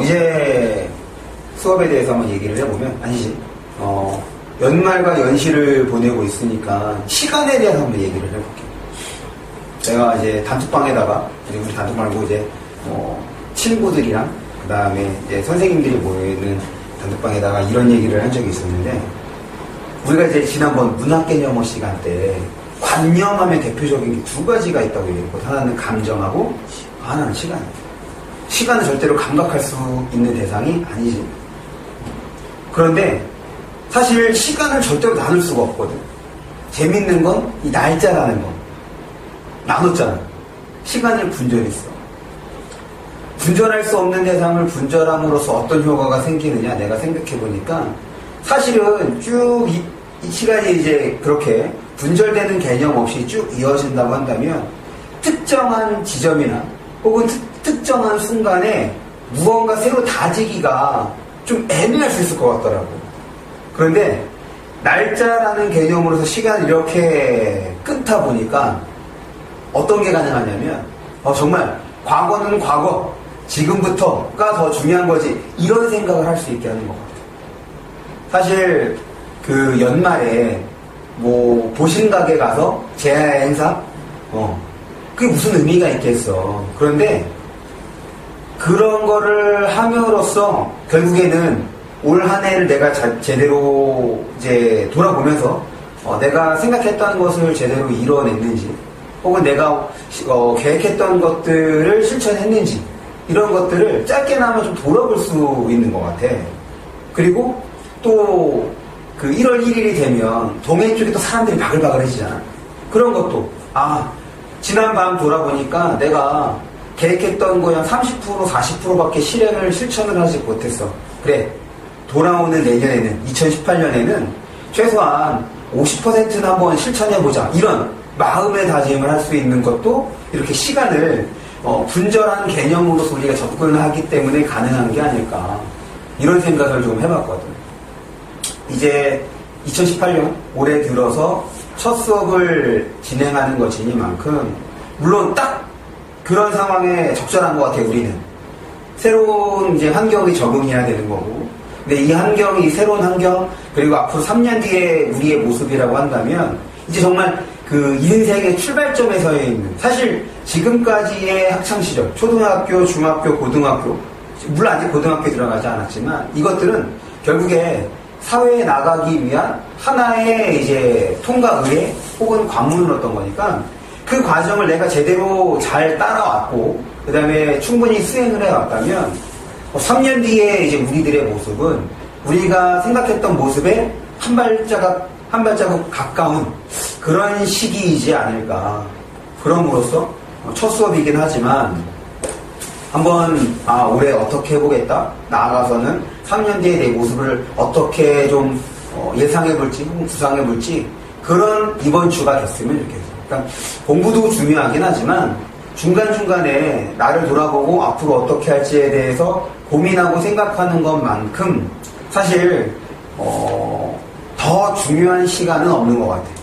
이제 수업에 대해서 한번 얘기를 해보면, 아니지. 연말과 연시를 보내고 있으니까 시간에 대해서 한번 얘기를 해볼게요. 제가 이제 단톡방에다가, 우리 단톡 말고 이제, 친구들이랑, 그 다음에 이제 선생님들이 모여있는 단톡방에다가 이런 얘기를 한 적이 있었는데, 우리가 이제 지난번 문학개념어 시간 때 관념하면 대표적인 게 두 가지가 있다고 얘기했거든. 하나는 감정하고 하나는 시간. 시간은 절대로 감각할 수 있는 대상이 아니지. 그런데 사실 시간을 절대로 나눌 수가 없거든. 재밌는 건 이 날짜라는 거. 나눴잖아. 시간을 분절했어. 분절할 수 없는 대상을 분절함으로써 어떤 효과가 생기느냐 내가 생각해보니까 사실은 쭉 이 시간이 이제 그렇게 분절되는 개념 없이 쭉 이어진다고 한다면 특정한 지점이나 혹은 특정한 순간에 무언가 새로 다지기가 좀 애매할 수 있을 것 같더라고. 그런데 날짜라는 개념으로서 시간을 이렇게 끊다 보니까 어떤 게 가능하냐면 정말 과거는 과거, 지금부터가 더 중요한 거지 이런 생각을 할 수 있게 하는 것 같아요. 사실 그 연말에 뭐 보신각에 가서 재야 행사 그게 무슨 의미가 있겠어. 그런데 그런 거를 함으로써 결국에는 올 한 해를 내가 제대로 이제 돌아보면서 내가 생각했던 것을 제대로 이뤄냈는지 혹은 내가 계획했던 것들을 실천했는지 이런 것들을 짧게나마 좀 돌아볼 수 있는 것 같아. 그리고 또 그 1월 1일이 되면 동해 쪽에 또 사람들이 바글바글해지잖아. 그런 것도 지난 밤 돌아보니까 내가 계획했던 거에 한 30% 40%밖에 실천을 하지 못했어. 그래, 돌아오는 내년에는 2018년에는 최소한 50%는 한번 실천해보자. 이런 마음의 다짐을 할 수 있는 것도 이렇게 시간을 분절한 개념으로서 우리가 접근을 하기 때문에 가능한 게 아닐까 이런 생각을 좀 해봤거든. 이제 2018년 올해 들어서 첫 수업을 진행하는 것이니만큼 물론 딱 그런 상황에 적절한 것 같아요. 우리는 새로운 이제 환경에 적응해야 되는 거고, 근데 이 환경이 새로운 환경 그리고 앞으로 3년 뒤에 우리의 모습이라고 한다면 이제 정말 그 인생의 출발점에 서 있는, 사실 지금까지의 학창시절 초등학교, 중학교, 고등학교, 물론 아직 고등학교에 들어가지 않았지만 이것들은 결국에 사회에 나가기 위한 하나의 이제 통과의례 혹은 관문을 얻던 거니까 그 과정을 내가 제대로 잘 따라왔고 그 다음에 충분히 수행을 해왔다면 3년 뒤에 이제 우리들의 모습은 우리가 생각했던 모습에 한 발자국 가까운 그런 시기이지 않을까. 그럼으로써 첫 수업이긴 하지만 한번 올해 어떻게 해보겠다. 나아가서는 3년 뒤에 내 모습을 어떻게 좀 예상해볼지 혹은 구상해볼지 그런 이번 주가 됐으면 좋겠어요. 그러니까 공부도 중요하긴 하지만 중간중간에 나를 돌아보고 앞으로 어떻게 할지에 대해서 고민하고 생각하는 것만큼 사실 더 중요한 시간은 없는 것 같아요.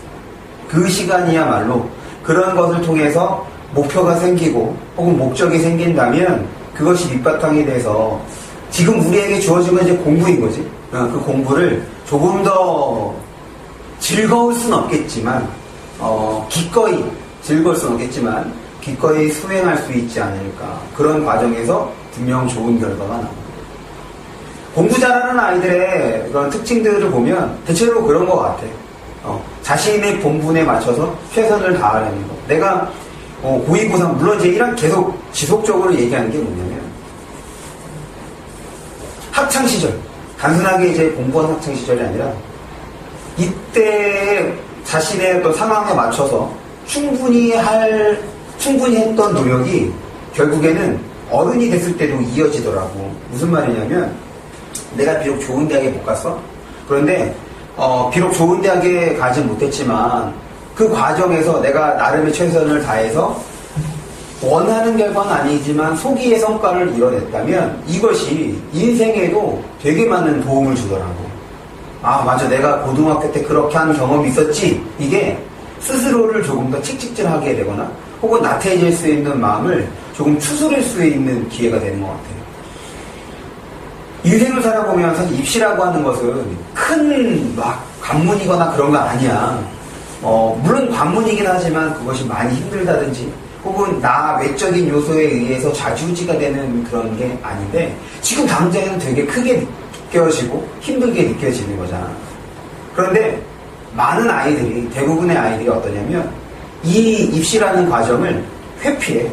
그 시간이야말로 그런 것을 통해서 목표가 생기고 혹은 목적이 생긴다면 그것이 밑바탕이 돼서 지금 우리에게 주어진 건 이제 공부인 거지. 그 공부를 조금 더 즐거울 수는 없겠지만 기꺼이 즐거울 수는 없겠지만 기꺼이 수행할 수 있지 않을까. 그런 과정에서 분명 좋은 결과가 나옵니다. 공부 잘하는 아이들의 그런 특징들을 보면 대체로 그런 것 같아. 자신의 본분에 맞춰서 최선을 다하려는 거. 내가 고2, 고3 물론 이제 이런 계속 지속적으로 얘기하는 게 뭐냐면 학창시절 단순하게 이제 공부한 학창시절이 아니라 이때 자신의 어떤 상황에 맞춰서 충분히 했던 노력이 결국에는 어른이 됐을 때도 이어지더라고. 무슨 말이냐면 내가 비록 좋은 대학에 못 갔어. 그런데 비록 좋은 대학에 가지 못했지만 그 과정에서 내가 나름의 최선을 다해서 원하는 결과는 아니지만 소기의 성과를 이뤄냈다면 이것이 인생에도 되게 많은 도움을 주더라고. 맞아, 내가 고등학교 때 그렇게 한 경험이 있었지. 이게 스스로를 조금 더 칙칙질하게 되거나 혹은 나태해질 수 있는 마음을 조금 추스릴 수 있는 기회가 되는 것 같아요. 인생을 살아보면 사실 입시라고 하는 것은 큰 막 관문이거나 그런 거 아니야. 물론 관문이긴 하지만 그것이 많이 힘들다든지 혹은 나 외적인 요소에 의해서 좌지우지가 되는 그런 게 아닌데 지금 당장에는 되게 크게 느껴지고 힘들게 느껴지는 거잖아. 그런데 많은 아이들이, 대부분의 아이들이 어떠냐면 이 입시라는 과정을 회피해.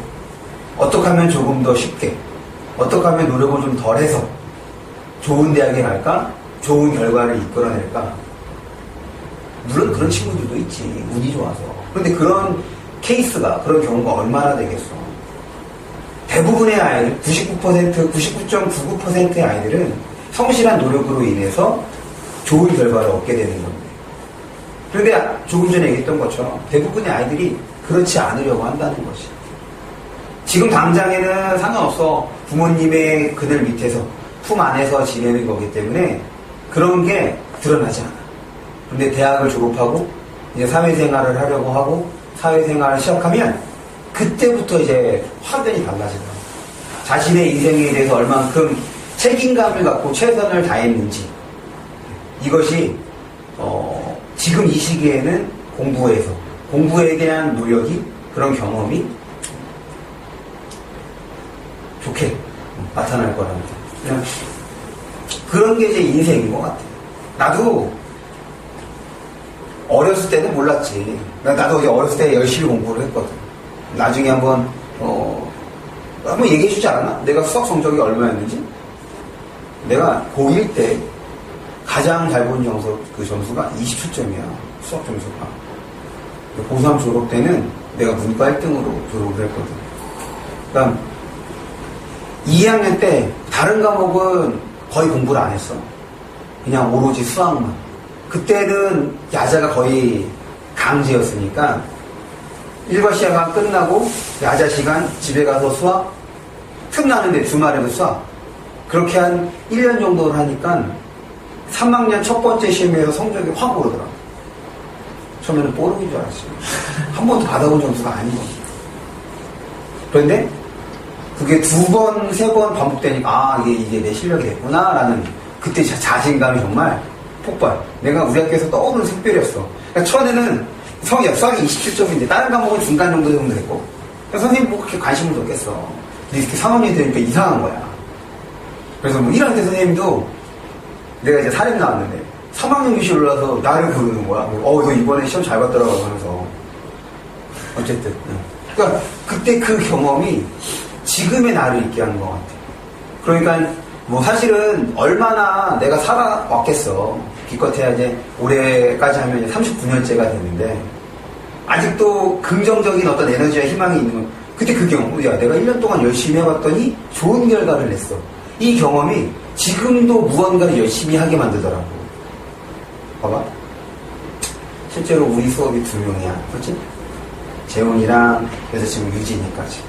어떻게 하면 조금 더 쉽게, 어떻게 하면 노력을 좀 덜해서 좋은 대학에 갈까? 좋은 결과를 이끌어낼까? 물론 그런 친구들도 있지. 운이 좋아서. 그런데 그런 케이스가, 그런 경우가 얼마나 되겠어. 대부분의 아이들, 99.99%의 아이들은 성실한 노력으로 인해서 좋은 결과를 얻게 되는 겁니다. 그런데 조금 전에 얘기했던 것처럼 대부분의 아이들이 그렇지 않으려고 한다는 것이. 지금 당장에는 상관없어. 부모님의 그늘 밑에서, 품 안에서 지내는 거기 때문에 그런 게 드러나지 않아. 근데 대학을 졸업하고 이제 사회생활을 하려고 하고 사회생활을 시작하면 그때부터 이제 확연히 달라지더라고요. 자신의 인생에 대해서 얼만큼 책임감을 갖고 최선을 다했는지 이것이 지금 이 시기에는 공부에 대한 노력이 그런 경험이 좋게 나타날 거랍니다. 그냥 그런 게 이제 인생인 것 같아요. 나도 어렸을 때는 몰랐지. 나도 이제 어렸을 때 열심히 공부를 했거든. 나중에 한번 얘기해주지 않았나? 내가 수학 성적이 얼마였는지? 내가 고1 때 가장 잘 본 점수가 27점이야. 수학 점수가. 고3 졸업 때는 내가 문과 1등으로 졸업을 했거든. 그러니까 2학년 때 다른 과목은 거의 공부를 안 했어. 그냥 오로지 수학만. 그때는 야자가 거의 강제였으니까 1과 시간 끝나고 야자 시간 집에 가서 수학, 틈나는데 주말에도 수학. 그렇게 한 1년 정도를 하니까 3학년 첫 번째 시험에서 성적이 확 오르더라. 처음에는 뽀록인 줄 알았지. 한 번도 받아본 점수가 아닌 거지. 그런데 그게 2번, 3번 반복되니까 이게 내 실력이 됐구나라는 그때 자신감이 정말 폭발. 내가 우리 학교에서 떠오르는 샛별이었어. 그러니까 처음에는 수학이 27점인데 다른 과목은 중간 정도 됐고 선생님 뭐 그렇게 관심을 뒀겠어. 근데 이렇게 3학년이 되니까 이상한 거야. 그래서 뭐 1학년 때 선생님도 내가 이제 사례 나왔는데 3학년 교실 올라서 나를 부르는 거야. 너 이번에 시험 잘 봤더라고 하면서. 어쨌든. 그러니까 그때 그 경험이 지금의 나를 있게 하는 것 같아. 그러니까 뭐 사실은 얼마나 내가 살아왔겠어. 기껏해야 이제 올해까지 하면 이제 39년째가 됐는데 아직도 긍정적인 어떤 에너지와 희망이 있는 건 그때 그 경험. 야, 내가 1년 동안 열심히 해봤더니 좋은 결과를 냈어. 이 경험이 지금도 무언가를 열심히 하게 만들더라고. 봐봐. 실제로 우리 수업이 2명이야. 그렇지? 재훈이랑 여자친구 유진이까지.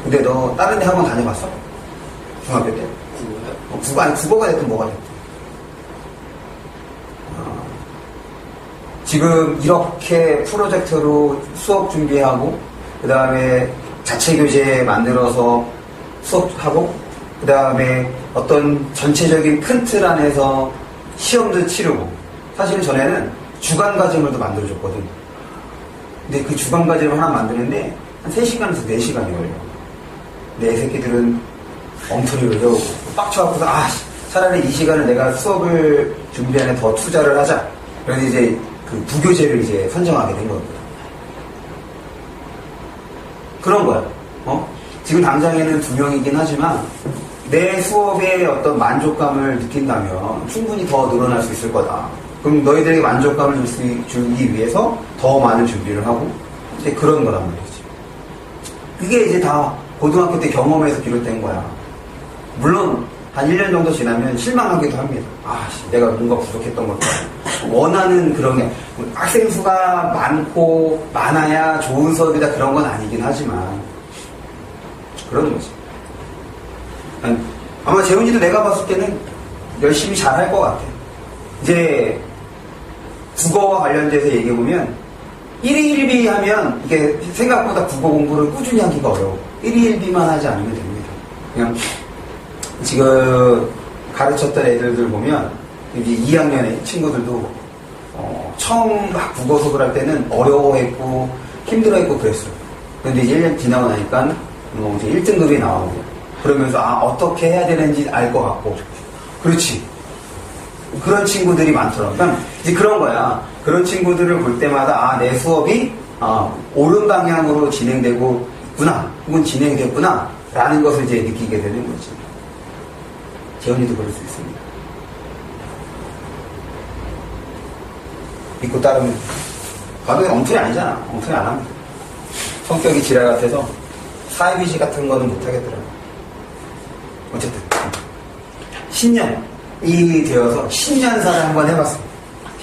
근데 너 다른 데 학원 다녀봤어? 중학교 때? 국어가 됐든 뭐가 됐든. 지금 이렇게 프로젝트로 수업 준비하고 그 다음에 자체 교재 만들어서 수업하고 그 다음에 어떤 전체적인 큰 틀 안에서 시험도 치르고 사실은 전에는 주간과정을도 만들어줬거든. 근데 그 주간과정을 하나 만드는데 한 3시간에서 4시간이 걸려. 내 새끼들은 엉터리로 배우고 빡쳐갖고서 차라리 이 시간을 내가 수업을 준비하는 더 투자를 하자. 그래서 이제 그 부교재를 이제 선정하게 된 거거든. 그런 거야. 지금 당장에는 2명이긴 하지만 내 수업에 어떤 만족감을 느낀다면 충분히 더 늘어날 수 있을 거다. 그럼 너희들에게 만족감을 주기 위해서 더 많은 준비를 하고 이제 그런 거란 말이지. 그게 이제 다 고등학교 때 경험에서 비롯된 거야. 물론 한 1년 정도 지나면 실망하기도 합니다. 내가 뭔가 부족했던 것도 원하는 그런 게 학생 수가 많아야 좋은 수업이다 그런 건 아니긴 하지만 그런 거지. 아마 재훈이도 내가 봤을 때는 열심히 잘할 것 같아. 이제 국어와 관련돼서 얘기해보면 1위 1비 하면 이게 생각보다 국어 공부를 꾸준히 하기가 어려워. 1위 1비만 하지 않으면 됩니다. 그냥 지금 가르쳤던 애들들 보면 이제 2학년의 친구들도 처음 막 국어 수업을 할 때는 어려워했고 힘들어했고 그랬어요. 근데 이제 1년 지나고 나니까 이제 1등급이 나오고 그러면서 어떻게 해야 되는지 알 것 같고 그렇지. 그런 친구들이 많더라고요. 그러니까 이제 그런 거야. 그런 친구들을 볼 때마다 내 수업이 옳은 방향으로 진행되고 있구나 혹은 진행됐구나 라는 것을 이제 느끼게 되는 거지. 재훈이도 그럴 수 있습니다. 믿고 따르면 과거에 엉터리 아니잖아. 엉터리 안 합니다. 성격이 지랄 같아서 사회비시 같은 거는 못 하겠더라고요. 어쨌든 10년이 되어서 10년사를 한번 해봤습니다.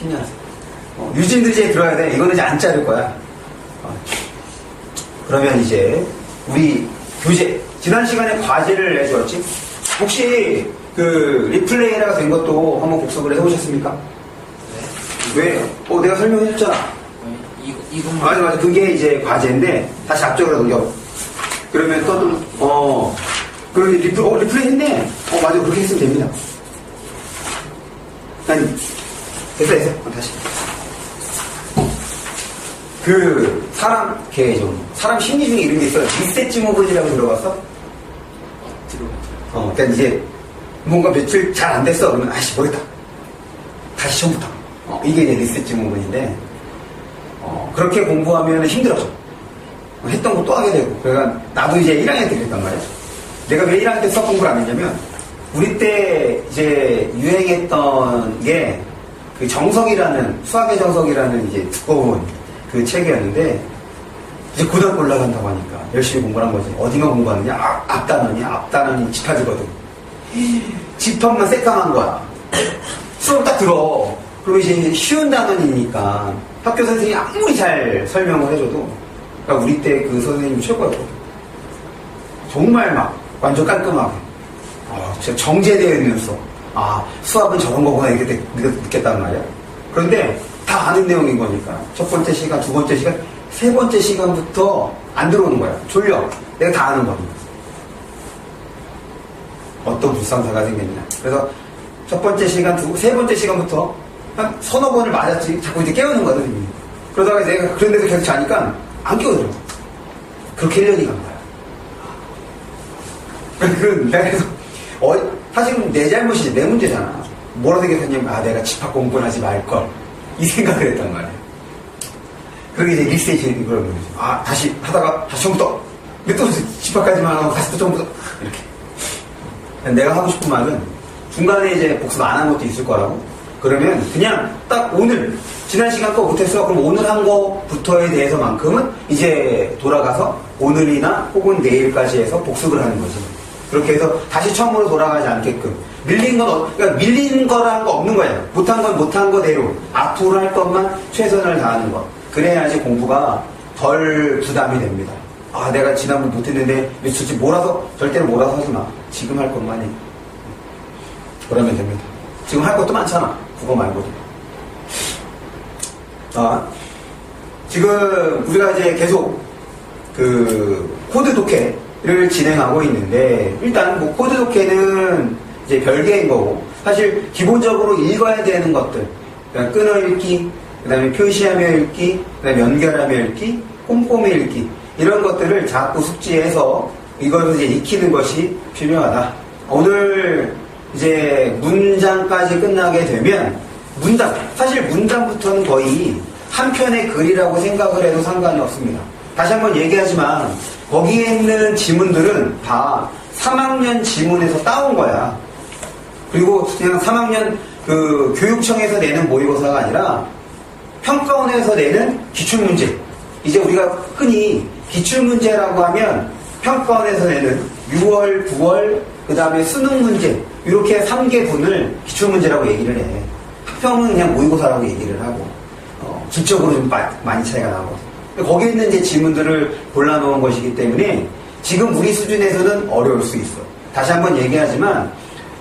10년사. 유진들지에 들어야 돼. 이거는 이제 안 자를 거야. 그러면 이제 우리 교재 지난 시간에 과제를 내주었지. 혹시 그 리플레이가 된 것도 한번 복습을 해보셨습니까? 네. 왜? 내가 설명했잖아. 이것만. 맞아. 그게 이제 과제인데 다시 앞쪽으로 넘겨. 그러면 또 그럼 리플레이 했네. 맞아. 그렇게 했으면 됩니다. 아니 됐어. 다시. 사람 심리 중에 이런 게 있어요. 리셋 증후군이라고 들어봤어? 들어봤죠. 그러니까 이제 뭔가 며칠 잘 안 됐어. 그러면 모르겠다. 다시 처음부터. 이게 이제 리셋 증후군인데, 그렇게 공부하면 힘들어져. 했던 거 또 하게 되고. 그러니까 나도 이제 1학년 때 그랬단 말이야. 내가 왜 1학년 때 수학 공부를 안 했냐면, 우리 때 이제 유행했던 게 그 정석이라는, 수학의 정석이라는 이제 두꺼운 그 책이었는데, 이제 고등학교 올라간다고 하니까 열심히 공부를 한 거지. 어디만 공부하느냐? 앞단원이 집합이거든. 집합만 새까만 거야. 수업 딱 들어. 그리고 이제 쉬운 단원이니까 학교 선생님이 아무리 잘 설명을 해줘도, 그러니까 우리 때 그 선생님이 최고였거든. 정말 막 완전 깔끔하게. 진짜 정제되어 있는 수업. 수학은 저런 거구나 이렇게 느꼈단 말이야. 그런데 다 아는 내용인 거니까 첫 번째 시간, 두 번째 시간, 세 번째 시간부터 안 들어오는 거야. 졸려. 내가 다 아는 거니까. 어떤 불상사가 생겼냐. 그래서 첫 번째 시간, 세 번째 시간부터 한 서너 번을 맞았지. 자꾸 이제 깨우는 거거든. 그러다가 내가 그런 데서 계속 자니까 안 깨우더라고. 그렇게 1년이 간 거야. 그래서 사실은 내 잘못이지. 내 문제잖아. 뭐라고 생각했냐면 내가 집합 공부를 하지 말걸. 이 생각을 했단 말이야. 그게 이제 리셋이 이걸 보여줘. 다시 하다가 다시 처음부터. 근데 또 집합까지만 하고 다시 또 처음부터. 이렇게. 내가 하고 싶은 말은 중간에 이제 복습 안 한 것도 있을 거라고. 그러면 그냥 딱 오늘 지난 시간 거 못했어. 그럼 오늘 한 거부터에 대해서만큼은 이제 돌아가서 오늘이나 혹은 내일까지 해서 복습을 하는 거지. 그렇게 해서 다시 처음으로 돌아가지 않게끔. 그러니까 밀린 거라는 거 없는 거야. 못한 건 못한 거대로 앞으로 할 것만 최선을 다하는 거. 그래야지 공부가 덜 부담이 됩니다. 내가 지난번 못했는데 며칠째 몰아서, 절대로 몰아서 하지 마. 지금 할 것만 해. 그러면 됩니다. 지금 할 것도 많잖아. 국어 말고도. 지금 우리가 이제 계속 그 코드 독해를 진행하고 있는데, 일단 뭐 코드 독해는 이제 별개인 거고, 사실 기본적으로 읽어야 되는 것들, 그러니까 끊어 읽기, 그 다음에 표시하며 읽기, 그 다음에 연결하며 읽기, 꼼꼼히 읽기, 이런 것들을 자꾸 숙지해서 이걸 이제 익히는 것이 필요하다. 오늘 이제 문장까지 끝나게 되면 사실 문장부터는 거의 한 편의 글이라고 생각을 해도 상관이 없습니다. 다시 한번 얘기하지만 거기에 있는 지문들은 다 3학년 지문에서 따온 거야. 그리고 그냥 3학년 그 교육청에서 내는 모의고사가 아니라 평가원에서 내는 기출문제. 이제 우리가 흔히 기출문제라고 하면 평가원에서 내는 6월, 9월, 그 다음에 수능 문제, 이렇게 3개분을 기출문제라고 얘기를 해. 학평은 그냥 모의고사라고 얘기를 하고, 질적으로 좀 많이 차이가 나거든. 거기에 있는 이제 지문들을 골라놓은 것이기 때문에 지금 우리 수준에서는 어려울 수 있어. 다시 한번 얘기하지만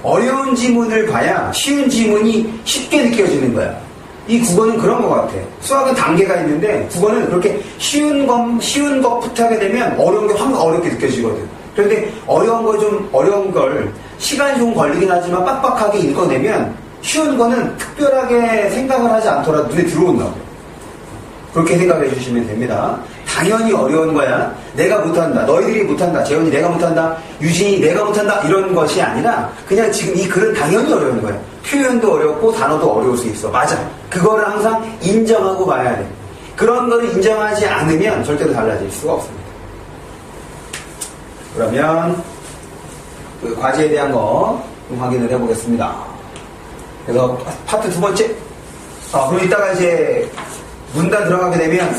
어려운 지문을 봐야 쉬운 지문이 쉽게 느껴지는 거야. 이 국어는 그런 것 같아. 수학은 단계가 있는데 국어는 그렇게 쉬운 것부터 하게 되면 어려운 게 확 어렵게 느껴지거든. 그런데 어려운 걸 시간이 좀 걸리긴 하지만 빡빡하게 읽어내면 쉬운 거는 특별하게 생각을 하지 않더라도 눈에 들어온다고. 그렇게 생각해 주시면 됩니다. 당연히 어려운 거야. 내가 못한다. 너희들이 못한다. 재현이 내가 못한다. 유진이 내가 못한다. 이런 것이 아니라 그냥 지금 이 글은 당연히 어려운 거야. 표현도 어렵고 단어도 어려울 수 있어. 맞아. 그거를 항상 인정하고 봐야 돼. 그런 거를 인정하지 않으면 절대로 달라질 수가 없습니다. 그러면 그 과제에 대한 거 좀 확인을 해보겠습니다. 그래서 파트 두 번째. 그럼 이따가 이제 문단 들어가게 되면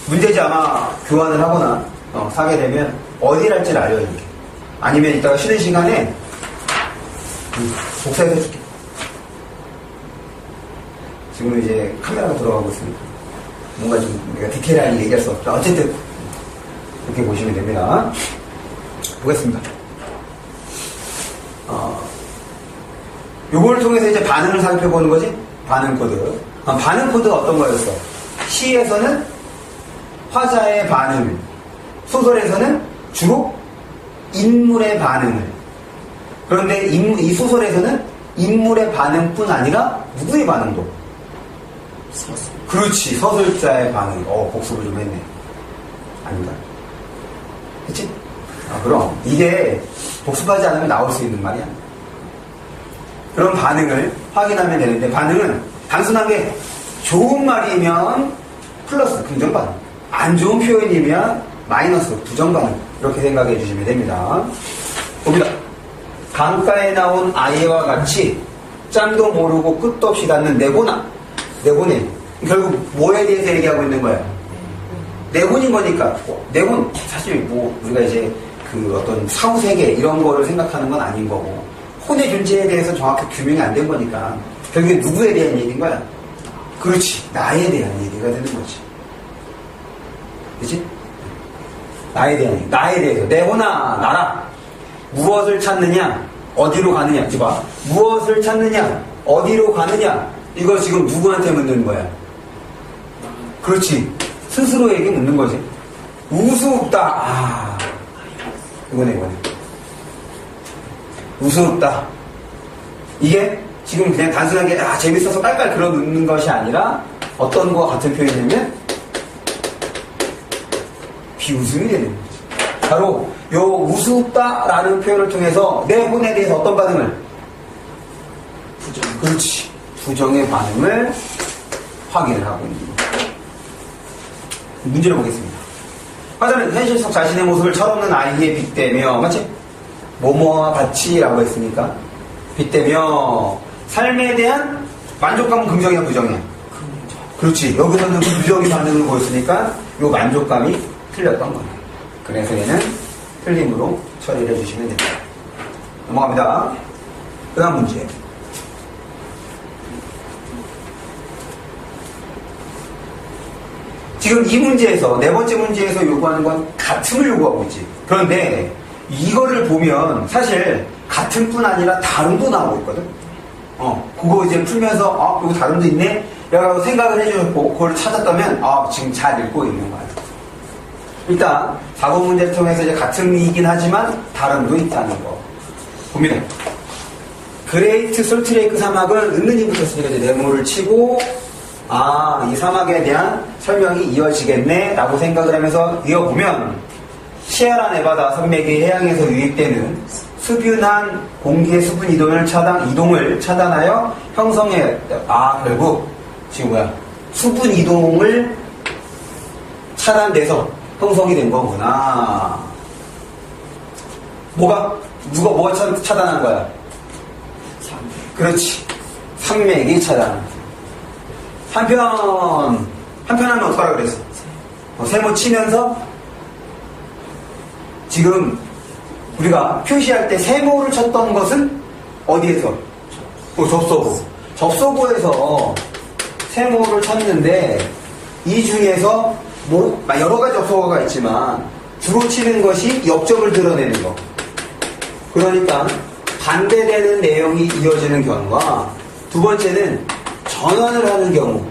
문제지 아마 교환을 하거나 사게 되면 어디를 할지를 알려줄게. 아니면 이따가 쉬는 시간에 복사해서 줄게. 지금 이제 카메라가 돌아가고 있으니까 뭔가 좀 우리가 디테일하게 얘기할 수 없다. 어쨌든 그렇게 보시면 됩니다. 보겠습니다. 요걸 통해서 이제 반응을 살펴보는 거지. 반응 코드. 반응 코드가 어떤 거였어? 시에서는 화자의 반응, 소설에서는 주로 인물의 반응을. 그런데 이 소설에서는 인물의 반응뿐 아니라 누구의 반응도? 서술. 그렇지, 서술자의 반응. 복습을 좀 했네. 아닌가? 그치? 그럼 이게 복습하지 않으면 나올 수 있는 말이야. 그런 반응을 확인하면 되는데, 반응은 단순하게 좋은 말이면 플러스 긍정 반응, 안 좋은 표현이면 마이너스 부정 반응, 이렇게 생각해 주시면 됩니다. 봅니다. 강가에 나온 아이와 같이 짬도 모르고 끝도 없이 닿는 내고나. 내고네. 결국 뭐에 대해서 얘기하고 있는 거야? 내혼인 거니까. 내혼 사실 뭐 우리가 이제 그 어떤 사후세계 이런 거를 생각하는 건 아닌 거고, 혼의 존재에 대해서 정확히 규명이 안 된 거니까 결국에 누구에 대한 얘기인 거야? 그렇지, 나에 대한 얘기가 되는 거지. 그치? 나에 대한 얘기. 나에 대해서. 내혼아 나라. 무엇을 찾느냐, 어디로 가느냐. 이제 봐. 무엇을 찾느냐, 어디로 가느냐. 이거 지금 누구한테 묻는 거야? 그렇지, 스스로에게 묻는 거지. 우스웁다. 이거네. 우스웁다. 이게 지금 그냥 단순하게 재밌어서 깔깔 그려놓는 것이 아니라 어떤 거와 같은 표현이냐면 비웃음이 되는 거지. 바로 요 우스웁다라는 표현을 통해서 내 혼에 대해서 어떤 반응을? 부정. 그렇지, 부정의 반응을 확인을 하고 있는 거예요. 문제를 보겠습니다. 화자는 현실 속 자신의 모습을 철없는 아이에 빗대며, 맞지? 뭐뭐와 같이라고 했으니까 빗대며 삶에 대한 만족감은 긍정이야, 부정이야? 그렇지. 여기서는 그 부정의 반응을 보였으니까 요 만족감이 틀렸던 거예요. 그래서 얘는 틀림으로 처리를 해주시면 됩니다. 넘어갑니다. 그 다음 문제. 지금 이 문제에서, 네 번째 문제에서 요구하는 건 같음을 요구하고 있지. 그런데 이거를 보면 사실 같은 뿐 아니라 다름도 나오고 있거든. 그거 이제 풀면서 이거 다름도 있네? 라고 생각을 해주셨고, 그걸 찾았다면 지금 잘 읽고 있는 거야. 일단 4번 문제를 통해서 이제 같음이긴 하지만 다름도 있다는 거 봅니다. 그레이트 솔트레이크 사막은 은근히 붙였으니까 이제 네모를 치고 이 사막에 대한 설명이 이어지겠네 라고 생각을 하면서 이어보면, 시에라 네바다 산맥이 해양에서 유입되는 수분한 공기의 수분 이동을 차단하여 형성해. 결국 지금 수분 이동을 차단돼서 형성이 된 거구나. 뭐가 차단한 거야? 그렇지, 산맥이 차단. 한편 하면 어떡하라 그랬어? 세모 치면서 지금 우리가 표시할 때 세모를 쳤던 것은 어디에서? 접소부에서 세모를 쳤는데, 이 중에서 여러 가지 접소가 있지만 주로 치는 것이 역접을 드러내는 거. 그러니까 반대되는 내용이 이어지는 경우와, 두 번째는 전환을 하는 경우.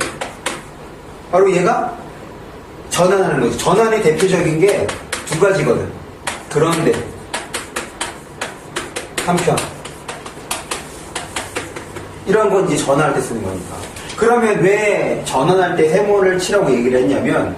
바로 얘가 전환하는 거지. 전환의 대표적인 게 두 가지거든. 그런데 한편. 이런 건 이제 전환할 때 쓰는 거니까. 그러면 왜 전환할 때 해모를 치라고 얘기를 했냐면,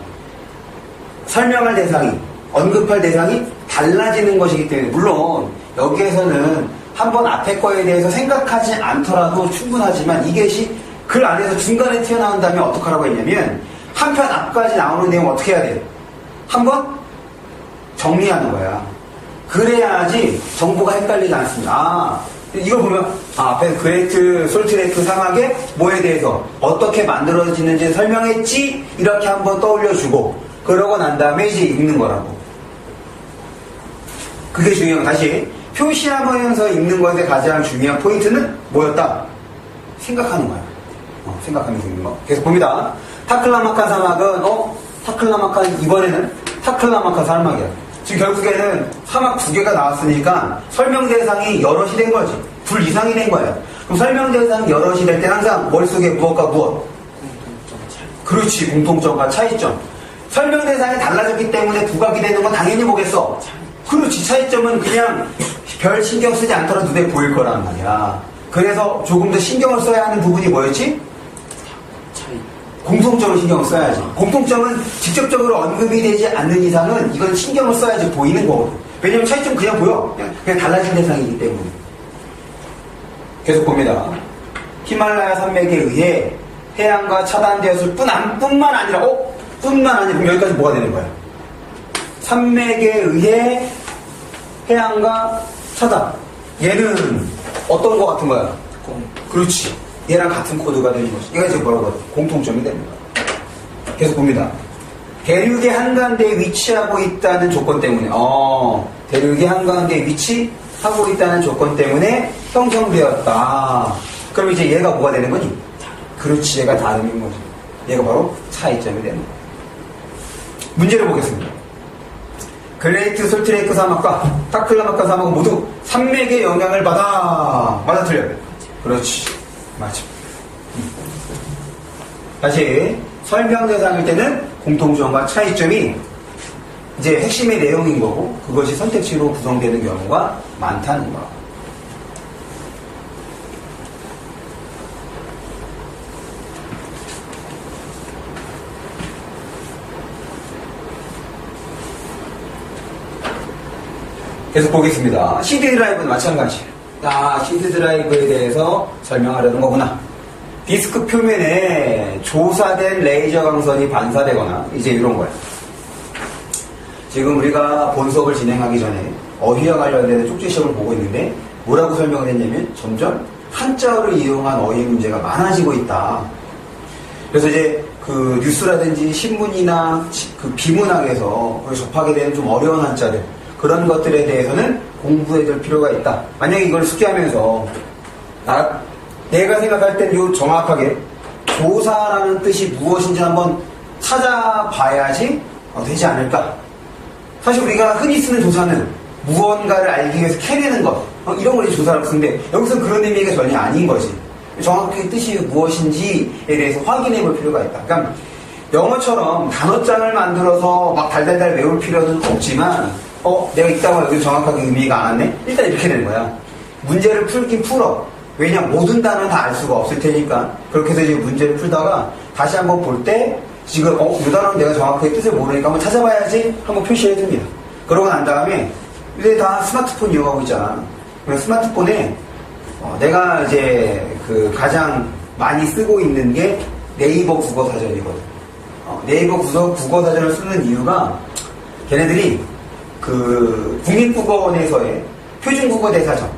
설명할 대상이, 언급할 대상이 달라지는 것이기 때문에, 물론 여기에서는 한번 앞에 거에 대해서 생각하지 않더라도 충분하지만, 이것이 글 안에서 중간에 튀어나온다면 어떡하라고 했냐면, 한편 앞까지 나오는 내용 어떻게 해야 돼? 한번 정리하는 거야. 그래야지 정보가 헷갈리지 않습니다. 이걸 보면 앞에 그레이트 솔트레이크 사막에 뭐에 대해서 어떻게 만들어지는지 설명했지? 이렇게 한번 떠올려주고 그러고 난 다음에 이제 읽는 거라고. 그게 중요한 거. 다시 표시하면서 읽는 것에 가장 중요한 포인트는 뭐였다? 생각하는 거야. 생각하면서 읽는 거. 계속 봅니다. 타클라마칸 사막은 타클라마칸 이번에는 타클라마칸 사막이야. 지금 결국에는 사막 두 개가 나왔으니까 설명 대상이 여럿이 된 거지. 둘 이상이 된 거야. 그럼 설명 대상이 여럿이 될 때 항상 머릿속에 무엇과 무엇? 그렇지. 공통점과 차이점. 설명 대상이 달라졌기 때문에 부각이 되는 건 당연히 뭐겠어? 그렇지. 차이점은 그냥 별 신경 쓰지 않더라도 눈에 보일 거란 말이야. 그래서 조금 더 신경을 써야 하는 부분이 뭐였지? 공통점을 신경을 써야지. 공통점은 직접적으로 언급이 되지 않는 이상은 이건 신경을 써야지 보이는 거거든. 왜냐면 차이점 그냥 보여. 그냥 달라진 대상이기 때문에. 계속 봅니다. 히말라야 산맥에 의해 해양과 차단되었을 뿐만 아니라 그럼 여기까지 뭐가 되는 거야? 산맥에 의해 해양과 차단. 얘는 어떤 거 같은 거야? 그렇지. 얘랑 같은 코드가 되는 거지. 이거 이제 뭐라고? 공통점이 되는 거야. 계속 봅니다. 대륙의 한가운데에 위치하고 있다는 조건 때문에, 대륙의 한가운데에 위치하고 있다는 조건 때문에 형성되었다. 그럼 이제 얘가 뭐가 되는 거니? 그렇지. 얘가 다름인 거지. 얘가 바로 차이점이 되는 거야. 문제를 보겠습니다. 그레이트 솔트레이크 사막과 타클라마칸 사막은 모두 산맥의 영향을 받아. 맞아, 틀려? 그렇지. 맞아. 다시 설명 대상일 때는 공통점과 차이점이 이제 핵심의 내용인 거고 그것이 선택지로 구성되는 경우가 많다는 거. 계속 보겠습니다. CD 드라이브는 마찬가지. CD 드라이브에 대해서 설명하려는 거구나. 디스크 표면에 조사된 레이저 광선이 반사되거나 이제 이런 거야. 지금 우리가 본 수업을 진행하기 전에 어휘와 관련된 쪽지 시험을 보고 있는데 뭐라고 설명을 했냐면 점점 한자어를 이용한 어휘 문제가 많아지고 있다. 그래서 이제 그 뉴스라든지 신문이나 그 비문학에서 접하게 되는 좀 어려운 한자들 그런 것들에 대해서는 공부해둘 필요가 있다. 만약에 이걸 숙지하면서 내가 생각할 땐 요 정확하게 조사라는 뜻이 무엇인지 한번 찾아봐야지 되지 않을까. 사실 우리가 흔히 쓰는 조사는 무언가를 알기 위해서 캐내는 것 이런 걸 조사라고 쓰는데 여기서는 그런 의미가 전혀 아닌 거지. 정확하게 뜻이 무엇인지에 대해서 확인해 볼 필요가 있다. 그러니까 영어처럼 단어장을 만들어서 막 달달달 외울 필요는 없지만 내가 읽다가 여기 정확하게 의미가 안 왔네? 일단 이렇게 되는 거야. 문제를 풀긴 풀어. 왜냐, 모든 단어는 다 알 수가 없을 테니까. 그렇게 해서 이제 문제를 풀다가 다시 한번 볼 때, 지금, 이 단어는 내가 정확하게 뜻을 모르니까 한번 찾아봐야지 한번 표시해 줍니다. 그러고 난 다음에, 이제 다 스마트폰 이용하고 있잖아. 그래서 스마트폰에, 내가 이제 그 가장 많이 쓰고 있는 게 네이버 국어사전이거든. 네이버 국어사전을 쓰는 이유가, 걔네들이 그 국립국어원에서의 표준국어대사전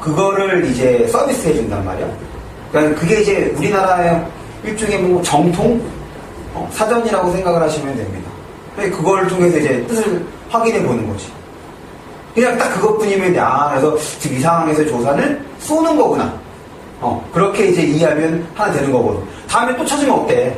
그거를 이제 서비스 해준단 말이야. 그러니까 그게 이제 우리나라의 일종의 뭐 정통 사전이라고 생각을 하시면 됩니다. 그걸 통해서 이제 뜻을 확인해 보는 거지. 그냥 딱 그것뿐이면 돼. 그래서 지금 이 상황에서 조사는 쏘는 거구나. 그렇게 이제 이해하면 하나 되는 거거든. 다음에 또 찾으면 어때?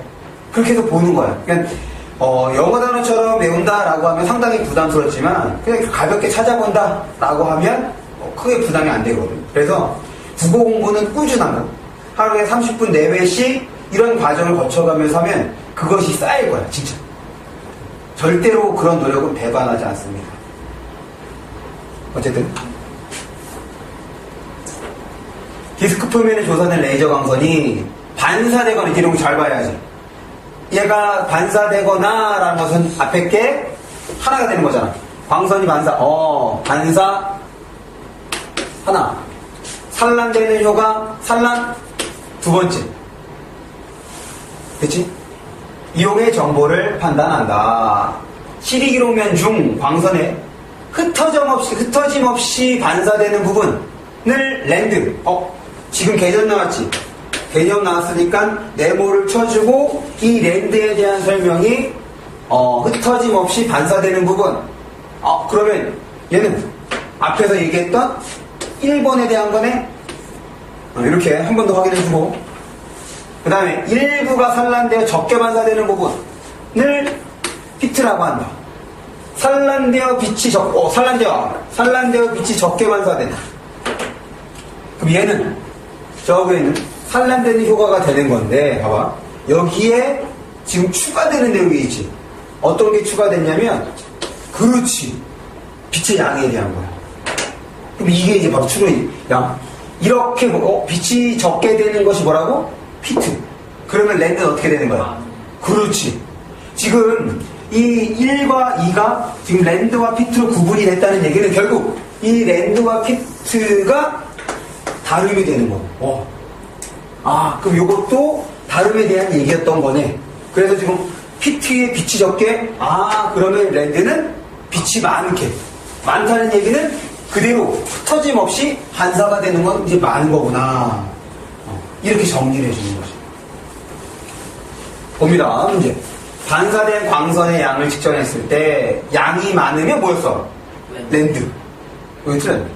그렇게 해서 보는 거야. 그러니까 영어 단어처럼 외운다라고 하면 상당히 부담스럽지만 그냥 가볍게 찾아본다라고 하면 크게 부담이 안 되거든. 그래서 국어 공부는 꾸준하고 하루에 30분 내외씩 이런 과정을 거쳐가면서 하면 그것이 쌓일 거야, 진짜. 절대로 그런 노력은 배반하지 않습니다. 어쨌든 디스크 표면에 조사된 레이저 광선이 반사되거나, 이런 거 잘 봐야지. 얘가 반사되거나 라는 것은 앞에 게 하나가 되는 거잖아. 광선이 반사 하나. 산란되는 효과 산란 두 번째. 그치? 이용의 정보를 판단한다. CD 기록면 중 광선에 흩어짐 없이 반사되는 부분을 랜드. 지금 개념 나왔지? 개념 나왔으니까 네모를 쳐주고 이 랜드에 대한 설명이 흩어짐 없이 반사되는 부분. 그러면 얘는 앞에서 얘기했던 1번에 대한 거네. 이렇게 한 번 더 확인해주고, 그 다음에 일부가 산란되어 적게 반사되는 부분을 피트라고 한다. 산란되어 빛이 산란되어 빛이 적게 반사된다. 그럼 얘는 저거에는 산란되는 효과가 되는 건데, 봐봐. 여기에 지금 추가되는 내용이 있지. 어떤 게 추가됐냐면, 그렇지. 빛의 양에 대한 거야. 그럼 이게 이제 바로 추론이 양. 이렇게 빛이 적게 되는 것이 뭐라고? 피트. 그러면 랜드는 어떻게 되는 거야? 그렇지. 지금 이 1과 2가 지금 랜드와 피트로 구분이 됐다는 얘기는 결국 이 랜드와 피트가 다름이 되는 거. 그럼 이것도 다름에 대한 얘기였던 거네. 그래서 지금 피트에 빛이 적게, 그러면 랜드는 빛이 많다는 얘기는 그대로 흩어짐 없이 반사가 되는 건 이제 많은 거구나. 이렇게 정리를 해주는 거죠. 봅니다. 문제. 반사된 광선의 양을 측정했을 때 양이 많으면 뭐였어? 랜드. 여기 틀렸네.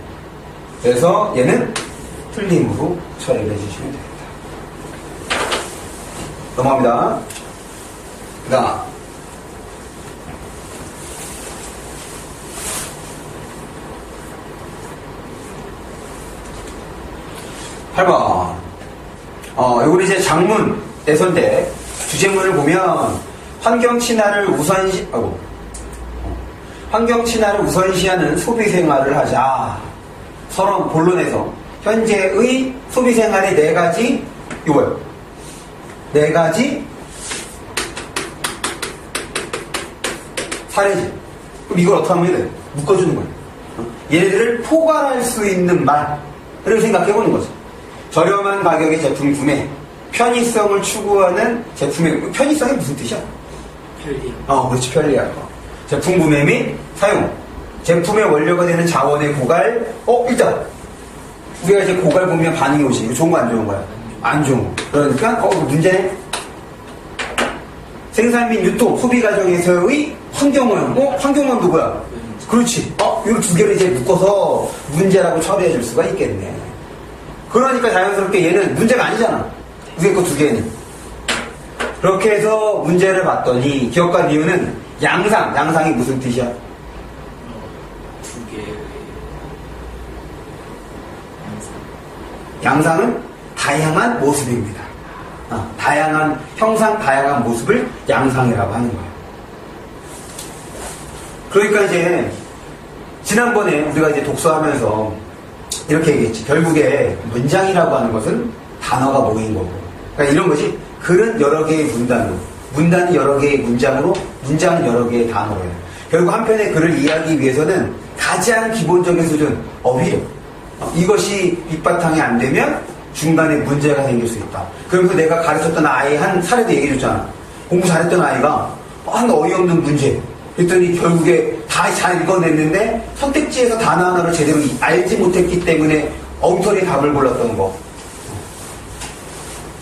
그래서 얘는 틀림으로 처리를 해주시면 됩니다. 넘어갑니다. 그 다음. 8번. 요거 이제 장문, 내선대, 주제문을 보면, 환경 친화를 우선시하는 소비 생활을 하자. 서론, 본론에서, 현재의 소비 생활의 4가지, 이거요. 4가지 사례지. 그럼 이걸 어떻게 하면 돼? 묶어주는 거예요. 얘네들을 포괄할 수 있는 말을 생각해보는 거죠. 저렴한 가격의 제품 구매, 편의성을 추구하는 제품의, 편의성이 무슨 뜻이야? 편리함. 그렇지, 편리한 거. 제품 구매 및 사용, 제품의 원료가 되는 자원의 고갈. 일단 우리가 이제 고갈 보면 반응이 오지. 이거 좋은 거 안 좋은 거야? 안 좋은 거. 그러니까 문제네. 생산 및 유통, 소비 과정에서의 환경오염. 환경오염 누구야? 그렇지. 이 두 개를 이제 묶어서 문제라고 처리해 줄 수가 있겠네. 그러니까 자연스럽게 얘는 문제가 아니잖아. 위에 거 두 개는. 그렇게 해서 문제를 봤더니 기억과 미우는 양상이 무슨 뜻이야? 두 개의 양상은 다양한 모습입니다. 다양한 형상, 다양한 모습을 양상이라고 하는 거예요. 그러니까 이제 지난번에 우리가 이제 독서하면서 이렇게 얘기했지. 결국에 문장이라고 하는 것은 단어가 모인 거고. 그러니까 이런 거지. 글은 여러 개의 문단으로, 문단은 여러 개의 문장으로, 문장은 여러 개의 단어로 해요. 결국 한 편의 글을 이해하기 위해서는 가장 기본적인 수준, 어휘력. 이것이 밑바탕이 안 되면 중간에 문제가 생길 수 있다. 그러면서 내가 가르쳤던 아이 한 사례도 얘기해줬잖아. 공부 잘했던 아이가 한 어이없는 문제. 그랬더니 결국에 다 잘 읽어냈는데 선택지에서 단어 하나를 제대로 알지 못했기 때문에 엉터리 답을 골랐던 거.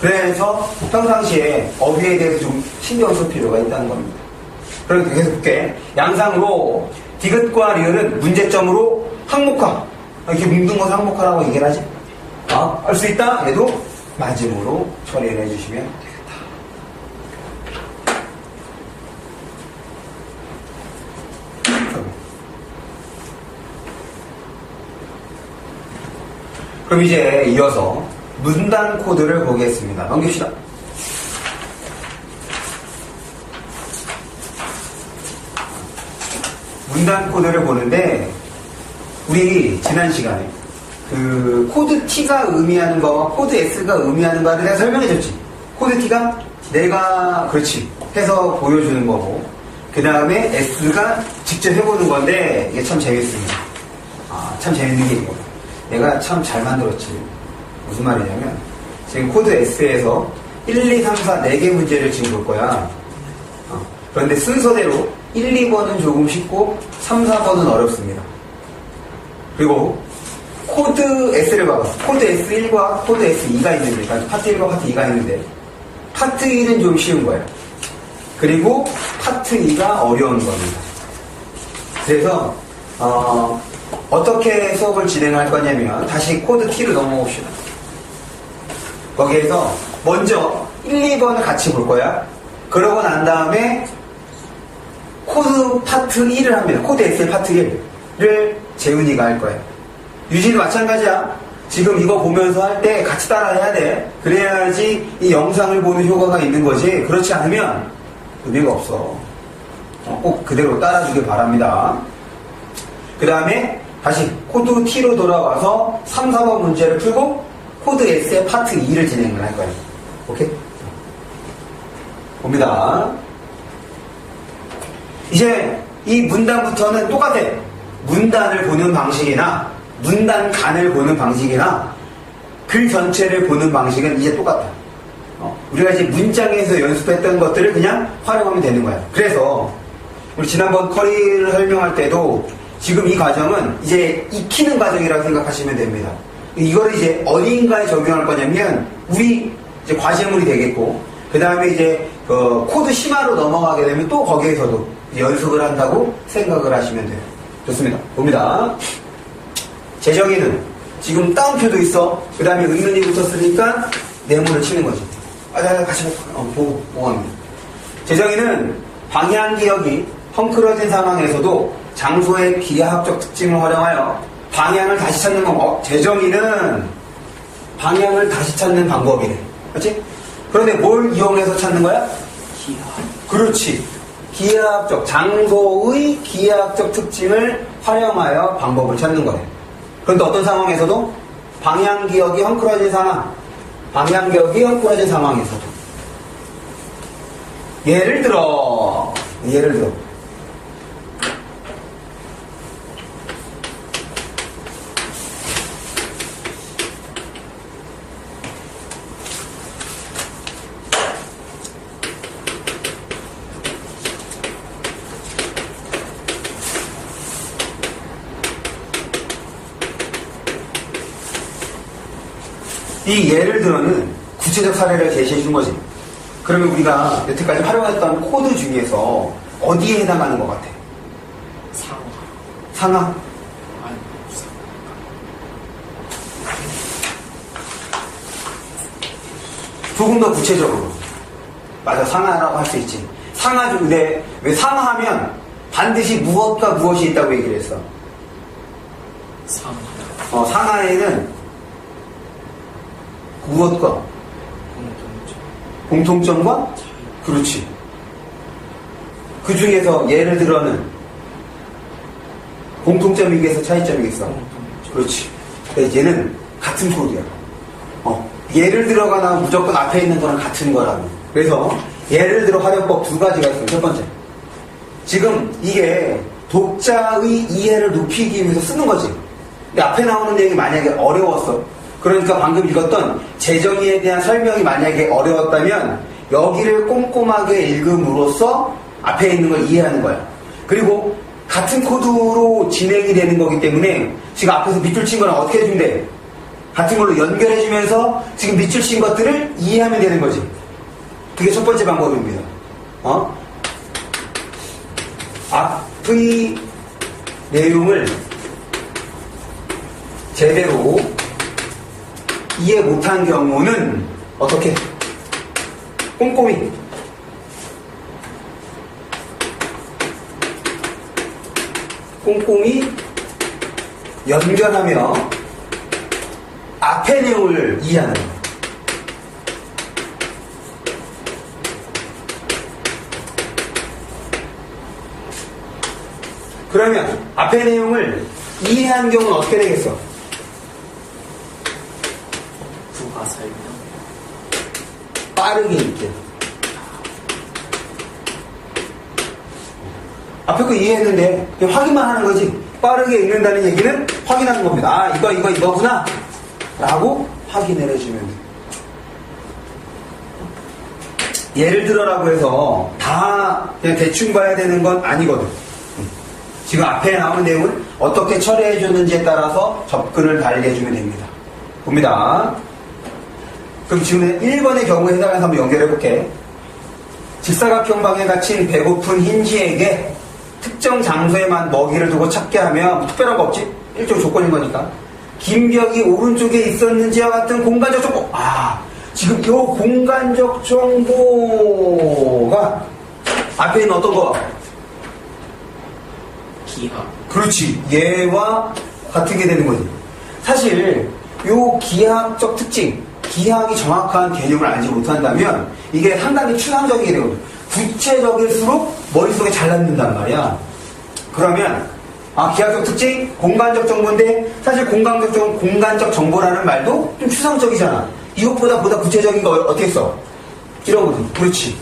그래서 평상시에 어휘에 대해서 좀 신경 쓸 필요가 있다는 겁니다. 그러니까 계속 볼게. 양상으로 디귿과 리을은 문제점으로 항목화. 이렇게 묶는 것을 항목화라고 얘기를 하지. 할 수 있다 해도 맞음으로 처리를 해주시면 되겠다. 그럼 이제 이어서 문단 코드를 보겠습니다. 넘깁시다. 문단 코드를 보는데 우리 지난 시간에 그 코드 T가 의미하는 거와 코드 S가 의미하는 바를 내가 설명해줬지. 코드 T가 내가 그렇지 해서 보여주는 거고, 그 다음에 S가 직접 해보는 건데 이게 참 재밌습니다. 참 재밌는 게 이거. 내가 참 잘 만들었지. 무슨 말이냐면 지금 코드 S에서 1, 2, 3, 4, 4개 문제를 지금 볼 거야. 그런데 순서대로 1, 2번은 조금 쉽고 3, 4번은 어렵습니다. 그리고 코드 S를 봐봐. 코드 S1과 코드 S2가 있는데, 그러니까 파트 1과 파트 2가 있는데 파트 1은 좀 쉬운 거예요. 그리고 파트 2가 어려운 겁니다. 그래서 어떻게 수업을 진행할 거냐면 다시 코드 T로 넘어옵시다. 거기에서 먼저 1, 2번을 같이 볼 거야. 그러고 난 다음에 코드 파트 1을 합니다. 코드 S의 파트 1을 재훈이가 할 거예요. 유진도 마찬가지야. 지금 이거 보면서 할 때 같이 따라해야 돼. 그래야지 이 영상을 보는 효과가 있는 거지. 그렇지 않으면 의미가 없어. 꼭 그대로 따라주길 바랍니다. 그 다음에 다시 코드 T로 돌아와서 3, 4번 문제를 풀고 코드 S의 파트 2를 진행을 할 거예요. 오케이? 봅니다. 이제 이 문단부터는 똑같아. 문단을 보는 방식이나 문단 간을 보는 방식이나 글 전체를 보는 방식은 이제 똑같다. 우리가 이제 문장에서 연습했던 것들을 그냥 활용하면 되는 거야. 그래서 우리 지난번 커리를 설명할 때도 지금 이 과정은 이제 익히는 과정이라고 생각하시면 됩니다. 이거를 이제 어디인가에 적용할 거냐면 우리 이제 과제물이 되겠고, 그 다음에 이제 그 코드 심화로 넘어가게 되면 또 거기에서도 연습을 한다고 생각을 하시면 돼요. 좋습니다. 봅니다. 재정의는 지금 따옴표도 있어. 그 다음에 의문이 붙었으니까 네모를 치는 거지. 같이 보고 합니다. 재정의는 방향 기억이 헝클어진 상황에서도 장소의 기하학적 특징을 활용하여 방향을 다시 찾는 방법. 재정의는 방향을 다시 찾는 방법이래. 그렇지? 그런데 뭘 이용해서 찾는 거야? 기하. 그렇지. 기하학적, 장소의 기하학적 특징을 활용하여 방법을 찾는 거래. 그런데 어떤 상황에서도 방향 기억이 헝클어진 상황, 방향 기억이 헝클어진 상황에서도 예를 들어 이 예를 들어는 구체적 사례를 제시해 준 거지. 그러면 우리가 여태까지 활용했던 코드 중에서 어디에 해당하는 것 같아? 상하? 조금 더 구체적으로. 맞아, 상하라고 할 수 있지. 상하 중인데 왜 상하하면 반드시 무엇과 무엇이 있다고 얘기를 했어? 상하에는 무엇과? 공통점과? 그렇지. 그 중에서 예를 들어는 공통점이겠어, 차이점이겠어? 그렇지. 얘는 같은 코드야. 예를 들어가나 무조건 앞에 있는 거랑 같은 거라고. 그래서 예를 들어 활용법 두 가지가 있어요. 첫 번째, 지금 이게 독자의 이해를 높이기 위해서 쓰는 거지. 근데 앞에 나오는 내용이 만약에 어려웠어. 그러니까 방금 읽었던 재정의에 대한 설명이 만약에 어려웠다면 여기를 꼼꼼하게 읽음으로써 앞에 있는 걸 이해하는 거야. 그리고 같은 코드로 진행이 되는 거기 때문에 지금 앞에서 밑줄 친 거랑 어떻게 해주면 돼? 같은 걸로 연결해주면서 지금 밑줄 친 것들을 이해하면 되는 거지. 그게 첫 번째 방법입니다. 앞의 내용을 제대로 이해 못한 경우는 어떻게? 꼼꼼히 연결하며 앞의 내용을 이해하는 거예요. 그러면 앞의 내용을 이해한 경우는 어떻게 되겠어? 부가 설명. 빠르게 읽게. 앞에 거 이해했는데 그냥 확인만 하는 거지. 빠르게 읽는다는 얘기는 확인하는 겁니다. 아, 이거구나 라고 확인을 해주면 돼. 예를 들어라고 해서 다 그냥 대충 봐야 되는 건 아니거든. 지금 앞에 나오는 내용을 어떻게 처리해 줬는지에 따라서 접근을 다르게 해주면 됩니다. 봅니다. 그럼 지금 1번의 경우에 해당해서 한번 연결해 볼게. 직사각형 방에 갇힌 배고픈 흰쥐에게 특정 장소에만 먹이를 두고 찾게 하면 뭐 특별한 거 없지? 일종의 조건인 거니까. 긴 벽이 오른쪽에 있었는지와 같은 공간적 정보. 지금 이 공간적 정보가 앞에 있는 어떤 거? 기하. 그렇지. 얘와 같은 게 되는 거지. 사실 요 기하학적 특징, 기하학이 정확한 개념을 알지 못한다면 이게 상당히 추상적이게 되거든. 구체적일수록 머릿속에 잘 남는단 말이야. 그러면 기하학적 특징, 공간적 정보인데 사실 공간적 정보라는 말도 좀 추상적이잖아. 이것보다 구체적인 거 어떻게 써? 이런 거지. 그렇지.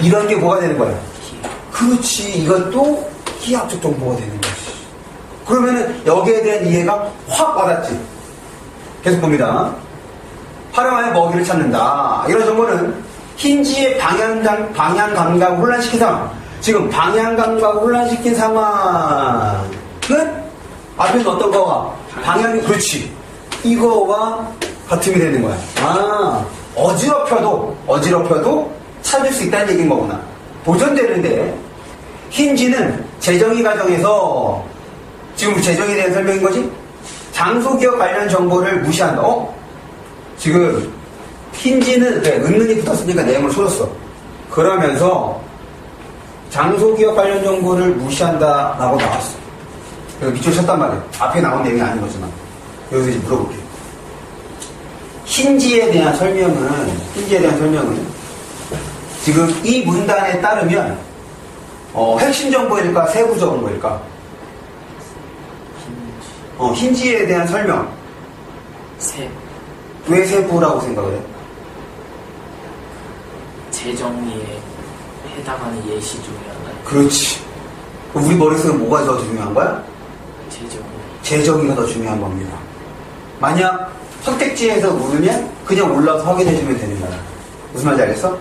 이런 게 뭐가 되는 거야? 그렇지. 이것도 기하학적 정보가 되는 거지. 그러면은 여기에 대한 이해가 확 와닿지. 계속 봅니다. 활용하여 먹이를 찾는다. 이런 정보는 흰쥐의 방향 감각을 혼란시킨 상황. 지금 방향 감각을 혼란시킨 상황은 앞에서 어떤 거와 방향이 그렇지. 이거와 같음이 되는 거야. 어지럽혀도 찾을 수 있다는 얘기인 거구나. 보존되는데 흰쥐는 재정의 과정에서 지금 재정에 대한 설명인 거지? 장소기억 관련 정보를 무시한다. 지금 흰쥐는 은근히 붙었으니까 내용을 써줬어. 그러면서 장소기억 관련 정보를 무시한다라고 나왔어. 그래서 밑줄 쳤단 말이야. 앞에 나온 내용이 아닌 거지만 여기서 이제 물어볼게. 흰쥐에 대한 설명은 지금 이 문단에 따르면 핵심 정보일까 세부 정보일까? 흰쥐에 대한 설명. 왜 세부라고 생각을 해? 재정리에 해당하는 예시 중에 하나. 그렇지. 우리 머릿속에 뭐가 더 중요한 거야? 재정의가 더 중요한 겁니다. 만약 선택지에서 누르면 그냥 올라서 확인해주면 되는 거야. 무슨 말인지 알겠어?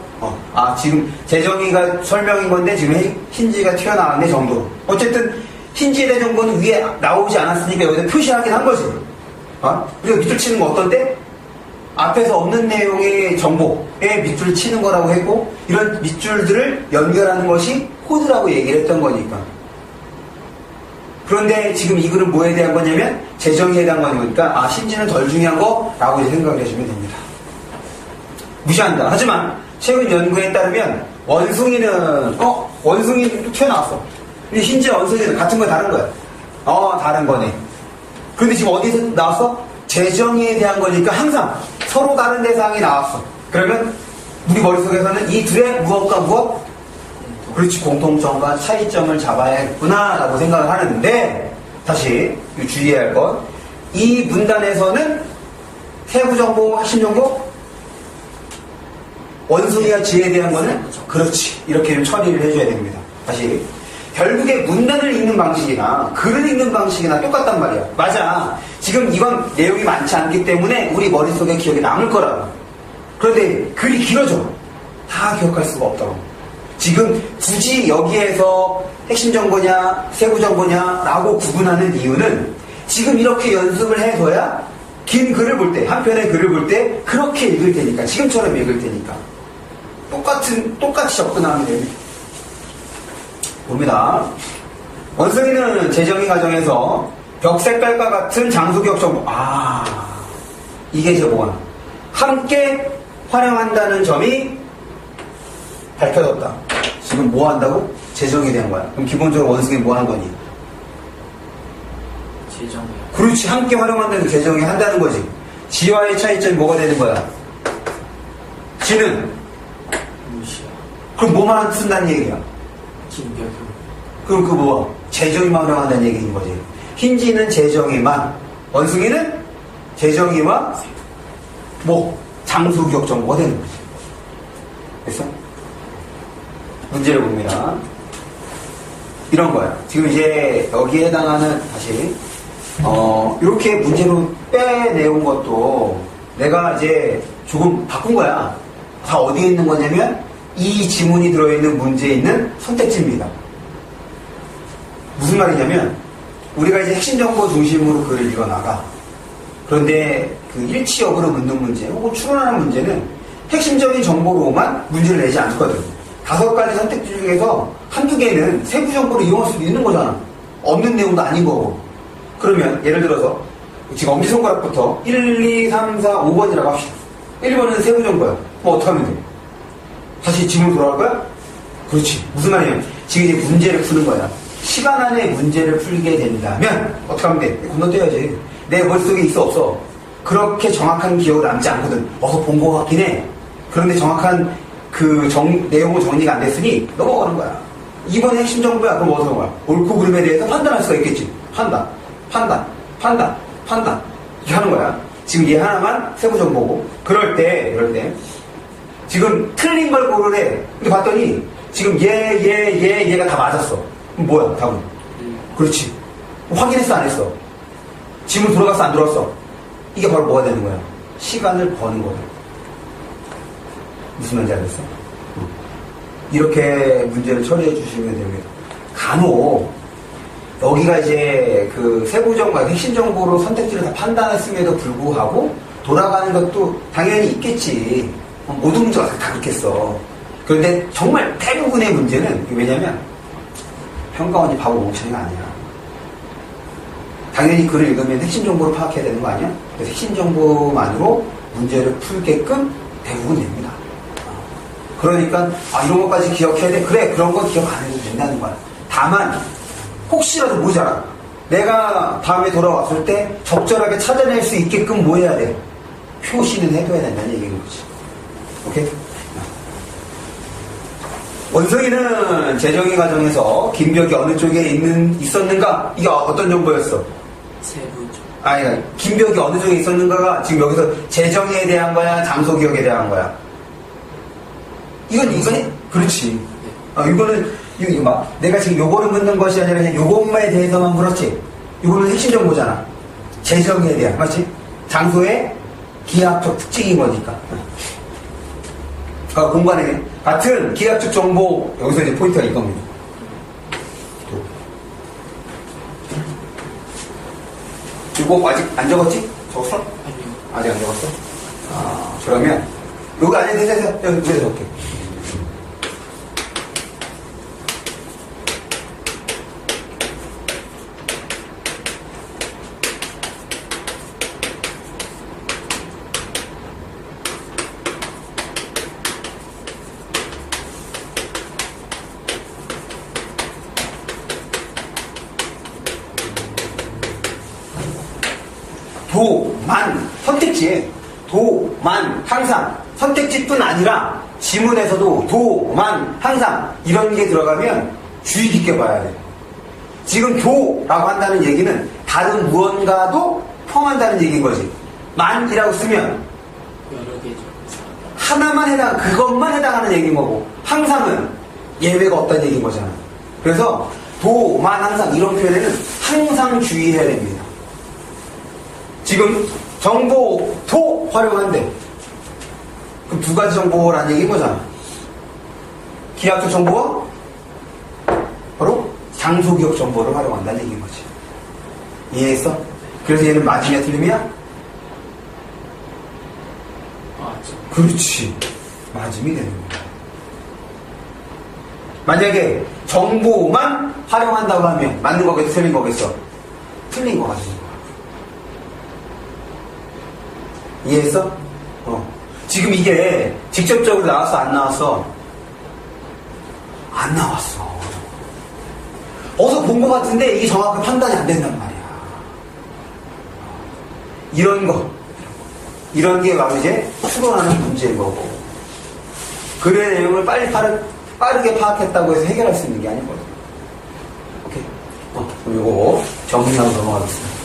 지금 재정의가 설명인 건데 지금 흰쥐가 튀어나왔네 정도. 어쨌든 흰쥐에 대한 정보는 위에 나오지 않았으니까 여기다 표시하긴 한 거지. 우리가 밑줄 치는 거 어떤 때? 앞에서 없는 내용의 정보에 밑줄 치는 거라고 했고 이런 밑줄들을 연결하는 것이 코드라고 얘기를 했던 거니까. 그런데 지금 이 글은 뭐에 대한 거냐면 재정의에 대한 거니까 흰쥐는 덜 중요한 거라고 생각을 해주면 됩니다. 무시한다. 하지만 최근 연구에 따르면 원숭이는 원숭이도 튀어나왔어. 근데 흰쥐와 원숭이는 같은 거야 다른 거야? 다른 거네. 그런데 지금 어디서 나왔어? 재정의에 대한 거니까 항상 서로 다른 대상이 나왔어. 그러면 우리 머릿속에서는 이 둘의 무엇과 무엇? 그렇지. 공통점과 차이점을 잡아야겠구나 라고 생각을 하는데 다시 주의해야 할 것. 이 문단에서는 세부정보, 핵심정보 원숭이와 쥐에 대한 거는 그렇지. 이렇게 좀 처리를 해줘야 됩니다. 다시 결국에 문단을 읽는 방식이나 글을 읽는 방식이나 똑같단 말이야. 맞아. 지금 이건 내용이 많지 않기 때문에 우리 머릿속에 기억에 남을 거라고. 그런데 글이 길어져. 다 기억할 수가 없다고. 지금 굳이 여기에서 핵심 정보냐 세부 정보냐 라고 구분하는 이유는 지금 이렇게 연습을 해서야 긴 글을 볼 때, 한 편의 글을 볼 때 그렇게 읽을 테니까, 지금처럼 읽을 테니까 똑같이 접근하면 됩니다. 봅니다. 원숭이는 재정의 과정에서 벽 색깔과 같은 장소기억 정보, 이게 이제 뭐가 함께 활용한다는 점이 밝혀졌다. 지금 뭐 한다고? 재정에 대한 거야. 그럼 기본적으로 원숭이는 뭐 하는 거니? 재정이요. 그렇지. 함께 활용한다는 재정이 한다는 거지. 지와의 차이점이 뭐가 되는 거야? 지는 무시야. 그럼 뭐만 쓴다는 얘기야? 긴벽. 그럼 그 뭐? 재정의만 활용한다는 얘기인 거지. 흰쥐는 재정의만, 원숭이는 재정의와 뭐 장소 기억 정보가 되는 거지. 됐어? 문제를 봅니다. 이런 거야. 지금 이제 여기에 해당하는 다시 이렇게 문제로 빼내온 것도 내가 이제 조금 바꾼 거야. 다 어디에 있는 거냐면 이 지문이 들어있는 문제에 있는 선택지입니다. 무슨 말이냐면 우리가 이제 핵심 정보 중심으로 글을 읽어나가. 그런데 그 일치역으로 묻는 문제 혹은 추론하는 문제는 핵심적인 정보로만 문제를 내지 않거든. 5가지 선택지 중에서 한두 개는 세부 정보를 이용할 수도 있는 거잖아. 없는 내용도 아닌 거고. 그러면 예를 들어서 지금 엄지손가락부터 1, 2, 3, 4, 5번이라고 합시다. 1번은 세부 정보야. 뭐 어떻게 하면 돼? 다시 지문으로 돌아갈 거야? 그렇지. 무슨 말이냐면 지금 이제 문제를 푸는 거야. 시간 안에 문제를 풀게 된다면 어떻게 하면 돼? 건너뛰어야지. 내 머릿속에 있어 없어? 그렇게 정확한 기억이 남지 않거든. 어서 본 것 같긴 해. 그런데 정확한 그 내용은 정리가 안 됐으니 넘어가는 거야. 이번에 핵심 정보야. 그럼 어디서 거야? 옳고 그름에 대해서 판단할 수가 있겠지. 판단. 이렇게 하는 거야. 지금 얘 하나만 세부 정보고. 그럴 때 지금 틀린 걸 고르래. 근데 봤더니 지금 얘가 다 맞았어. 그럼 뭐야 답은? 그렇지. 확인했어 안 했어? 지문 들어갔어 안 들어갔어? 이게 바로 뭐가 되는 거야? 시간을 버는 거야. 무슨 말인지 알겠어? 이렇게 문제를 처리해 주시면 됩니다. 간혹 여기가 이제 그 세부 정보, 핵심 정보로 선택지를 다 판단했음에도 불구하고 돌아가는 것도 당연히 있겠지. 모든 문제가 다 그렇겠어. 그런데 정말 대부분의 문제는 왜냐면 평가원이 바보 멍청이가 아니야. 당연히 글을 읽으면 핵심 정보를 파악해야 되는 거 아니야? 그래서 핵심 정보만으로 문제를 풀게끔 대부분 됩니다. 그러니까 이런 것까지 기억해야 돼. 그래 그런 거 기억 안 해도 된다는 거야. 다만 혹시라도 모자라. 내가 다음에 돌아왔을 때 적절하게 찾아낼 수 있게끔 뭐 해야 돼? 표시는 해둬야 된다는 얘기인 거지. 오케이? 원성이는 재정의 과정에서 김벽이 어느 쪽에 있었는가? 이게 어떤 정보였어? 세부죠. 아니, 김벽이 어느 쪽에 있었는가가 지금 여기서 재정에 대한 거야? 장소 기억에 대한 거야? 이거는 그렇지. 이거는 내가 지금 요거를 묻는 것이 아니라 그냥 요것만에 대해서만 물었지. 요거는 핵심 정보잖아. 재정에 대한, 맞지? 장소의 기하학적 특징인 거니까. 공간에 같은 기하학적 정보, 여기서 이제 포인트가 이겁니다. 이거 아직 안 적었지? 적었어? 아니요. 아직 안 적었어? 그러면 여기 안에 대해서 여기 적을게. 도만 항상 선택지뿐 아니라 지문에서도 도만 항상 이런 게 들어가면 주의 깊게 봐야 돼. 지금 도라고 한다는 얘기는 다른 무언가도 포함한다는 얘기인 거지. 만이라고 쓰면 여러 개죠. 하나만 그것만 해당하는 얘기인 거고, 항상은 예외가 없다는 얘기인 거잖아. 그래서 도만 항상 이런 표현에는 항상 주의해야 됩니다. 지금 정보 도 활용한대. 그럼 2가지 정보라는 얘기인 거잖아. 기하학적 정보와 바로 장소기억 정보를 활용한다는 얘기인 거지. 이해했어? 그래서 얘는 맞으냐 틀림이야? 맞죠. 그렇지. 맞음이 되는 거야. 만약에 정보만 활용한다고 하면 맞는 거겠어? 틀린 거겠어? 틀린 거 가지고. 이해했어? 지금 이게 직접적으로 나왔어? 안 나왔어? 안 나왔어. 어디서 본 것 같은데 이게 정확히 판단이 안 된단 말이야. 이런 게 바로 이제 추론하는 문제인 거고. 글의 내용을 빠르게 파악했다고 해서 해결할 수 있는 게 아니거든. 오케이? 그럼 이거 정리하고 넘어가겠습니다.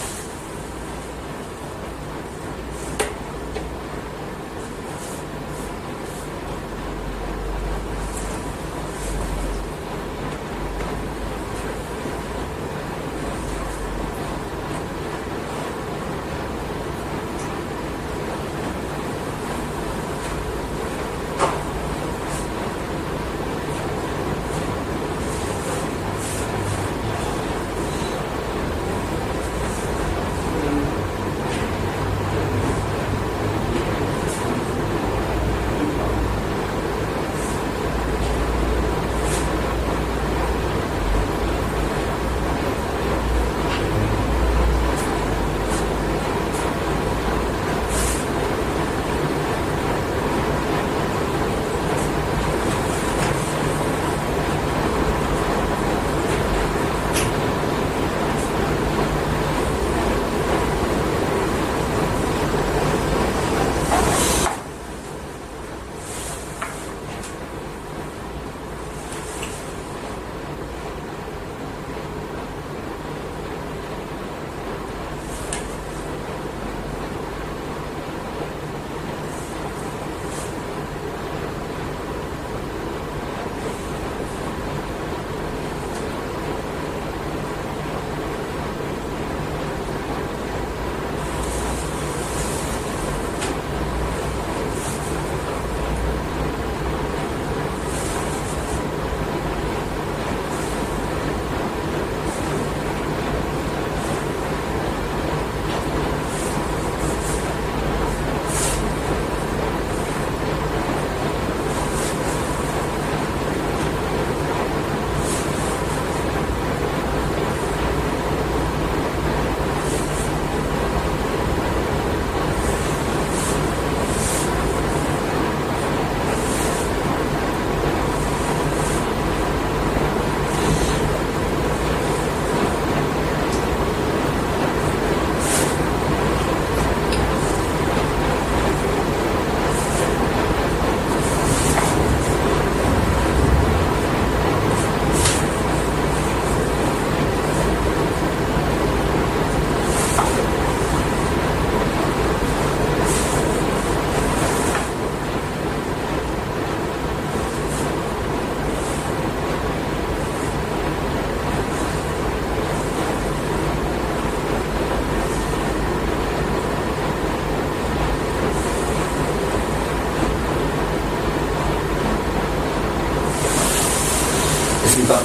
됐습니까?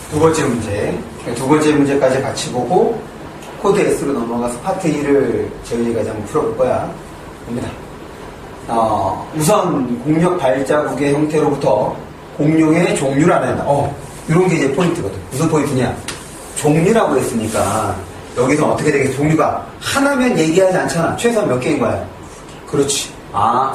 두 번째 문제. 두 번째 문제까지 같이 보고 코드 S로 넘어가서 파트 2를 저희가 이제 한번 풀어볼 거야. 봅니다. 우선 공룡 발자국의 형태로부터 공룡의 종류를 알아야 한다. 이런 게 이제 포인트거든. 무슨 포인트냐? 종류라고 했으니까 여기서 어떻게 되겠어? 종류가 하나면 얘기하지 않잖아. 최소한 몇 개인 거야? 그렇지.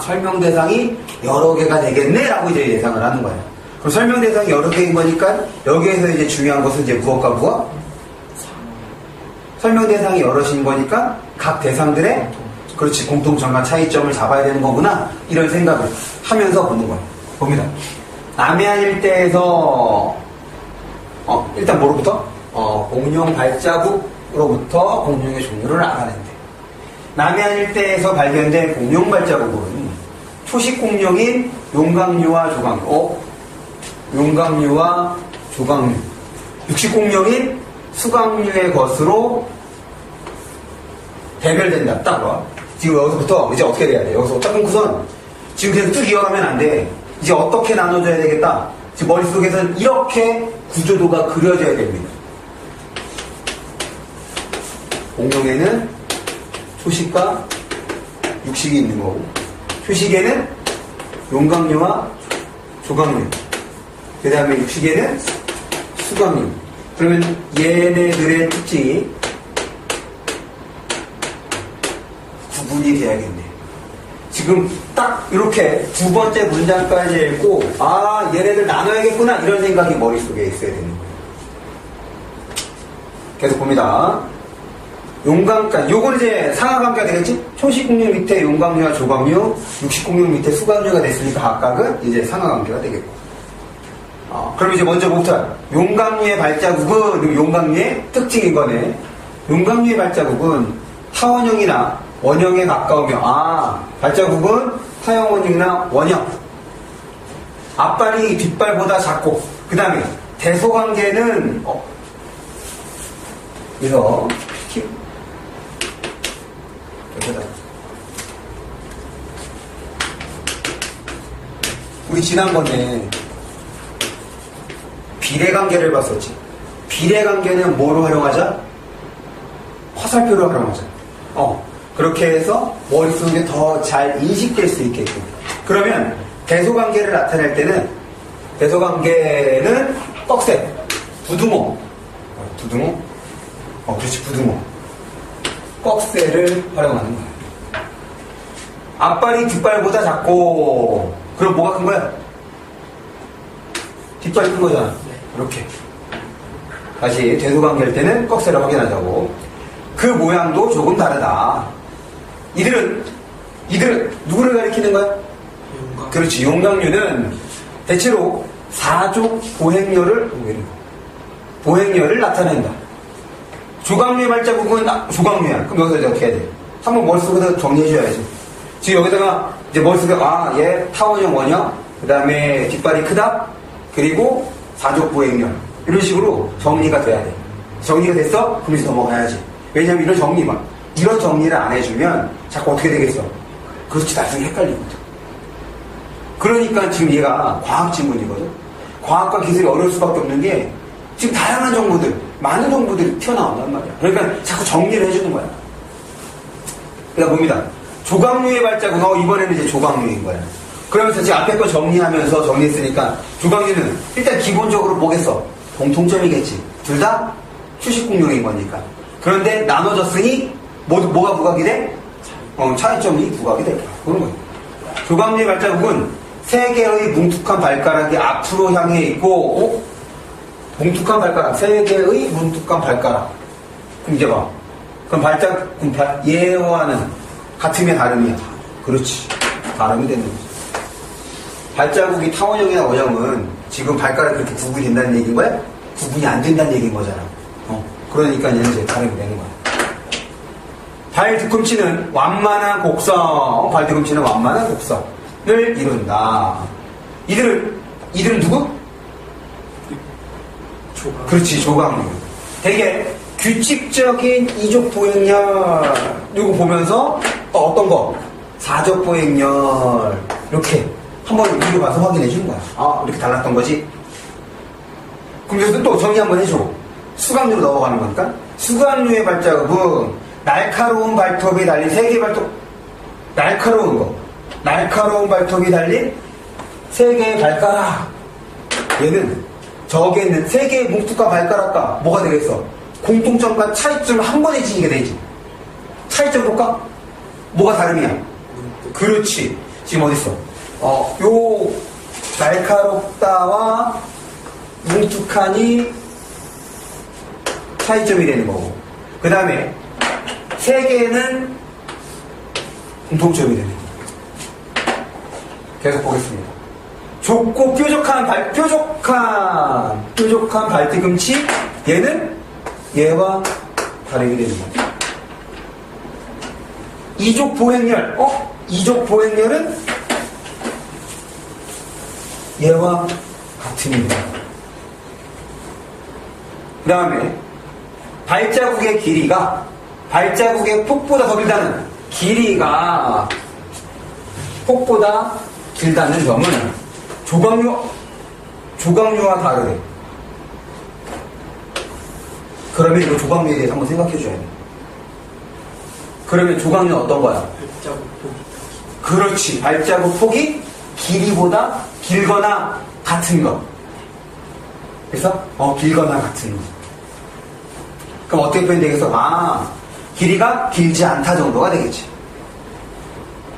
설명 대상이 여러 개가 되겠네? 라고 이제 예상을 하는 거야. 그럼 설명 대상이 여러 개인 거니까 여기에서 이제 중요한 것은 이제 무엇과 무엇? 설명 대상이 여럿인 거니까 각 대상들의 그렇지 공통점과 차이점을 잡아야 되는 거구나 이런 생각을 하면서 보는 거예요. 봅니다. 남해안 일대에서 일단 뭐로부터? 공룡 발자국으로부터 공룡의 종류를 알아낸대. 남해안 일대에서 발견된 공룡 발자국은 초식 공룡인 용광류와 조광류, 용광류와 조광류, 육식 공룡인 수광류의 것으로 대별된다. 딱 봐. 지금 여기서부터 이제 어떻게 돼야 돼? 여기서 딱 끊고선 지금 그냥 쭉 이어가면 안 돼. 이제 어떻게 나눠줘야 되겠다. 지금 머릿속에서는 이렇게 구조도가 그려져야 됩니다. 공룡에는 초식과 육식이 있는 거고, 초식에는 용광류와 조광류, 그 다음에 육식에는 수광류. 그러면 얘네들의 특징이 구분이 돼야겠네. 지금 딱 이렇게 두 번째 문장까지 읽고 얘네들 나눠야겠구나 이런 생각이 머릿속에 있어야 되는 거예요. 계속 봅니다. 용광, 요건 이제 상하관계가 되겠지? 초식 공룡 밑에 용광류와 조광류, 육식 공룡 밑에 수광류가 됐으니까 각각은 이제 상하관계가 되겠고. 그럼 이제 먼저 뭐부터? 용광류의 발자국은 용광류의 특징인 거네. 용광류의 발자국은 타원형이나 원형에 가까우며, 발자국은 타원형이나 원형. 앞발이 뒷발보다 작고, 그 다음에 대소관계는, 그래서, 우리 지난번에 비례관계를 봤었지. 비례관계는 뭐로 활용하자? 화살표로 활용하자. 그렇게 해서 머릿속에 더 잘 인식될 수 있게끔. 그러면 대소관계를 나타낼 때는 대소관계는 떡새, 부두모. 부두모? 그렇지, 부두모. 꺽쇠를 활용하는 거야. 앞발이 뒷발보다 작고, 그럼 뭐가 큰 거야? 뒷발이 큰 거잖아. 이렇게. 다시 대소관계일 때는 꺽쇠를 확인하자고. 그 모양도 조금 다르다. 이들은 누구를 가리키는 거야? 용광. 그렇지. 용광류는 대체로 사족 보행렬을 나타낸다. 조광류의 발자국은 조광류야. 그럼 여기서 이제 어떻게 해야 돼? 한번 머릿속에서 정리해줘야지. 지금 여기다가 이제 머릿속에 얘 타원형 원형, 그 다음에 뒷발이 크다, 그리고 사족 보행렬 이런 식으로 정리가 돼야 돼. 정리가 됐어? 그럼 이제 넘어가야지. 왜냐면 이런 정리를 안 해주면 자꾸 어떻게 되겠어? 그렇지, 나중에 헷갈리거든. 그러니까 지금 얘가 과학 지문이거든. 과학과 기술이 어려울 수밖에 없는 게 지금 다양한 정보들, 많은 정보들이 튀어나온단 말이야. 그러니까 자꾸 정리를 해주는 거야. 그러니까 봅니다. 조광류의 발자국, 이번에는 이제 조광류인 거야. 그러면서 지금 앞에 거 정리했으니까 조광류는 일단 기본적으로 뭐겠어? 공통점이겠지. 둘 다 휴식공룡인 거니까. 그런데 나눠졌으니 뭐가 부각이 돼? 차이점이 부각이 될 거야. 그런 거야. 조광류의 발자국은 세 개의 뭉툭한 발가락이 앞으로 향해 있고, 뭉툭한 발가락, 세 개의 뭉툭한 발가락. 그럼 이제 봐. 그럼 얘와는 같으면 다름이야. 그렇지. 다름이 되는 거지. 발자국이 타원형이나 원형은 지금 발가락이 그렇게 구분이 된다는 얘기인 거야? 구분이 안 된다는 얘기인 거잖아. 그러니까 얘는 이제 다르게 되는 거야. 발 뒤꿈치는 완만한 곡선, 발 뒤꿈치는 완만한 곡선을 이룬다. 이들은 누구? 조각. 그렇지, 조각류. 되게 규칙적인 이족 보행렬. 이거 보면서 또 어떤 거? 사족 보행렬. 이렇게 한번 위로 가서 확인해 주는 거야. 아, 이렇게 달랐던 거지. 그럼 여기서 또 정리 한번 해줘. 수각류로 넘어가는 거니까. 수각류의 발자국은 날카로운 발톱이 달린 세 개의 발톱. 날카로운 발톱이 달린 세 개의 발가락. 얘는 저기에 있는 세 개의 뭉툭한 발가락과 뭐가 되겠어? 공통점과 차이점을 한 번에 지니게 되지. 차이점 볼까? 뭐가 다름이야? 그렇지. 지금 어딨어? 요 날카롭다와 뭉툭하니 차이점이 되는 거고. 그 다음에 세 개는 공통점이 되는 거고. 계속 보겠습니다. 좁고 뾰족한 발뒤꿈치. 얘는 얘와 다르게 되는 거야. 이족 보행렬. 이족 보행렬은 얘와 같습니다. 그 다음에 발자국의 길이가 발자국의 폭보다 더 길다는 길이가 폭보다 길다는 점은 조각류와 다르대. 그러면 이거 조각류에 대해서 한번 생각해 줘야 돼. 그러면 조각류는 어떤 거야? 발자국 폭이. 그렇지. 발자국 폭이 길이보다 길거나 같은 거. 그래서 길거나 같은 거. 그럼 어떻게 표현이 되겠어? 길이가 길지 않다 정도가 되겠지.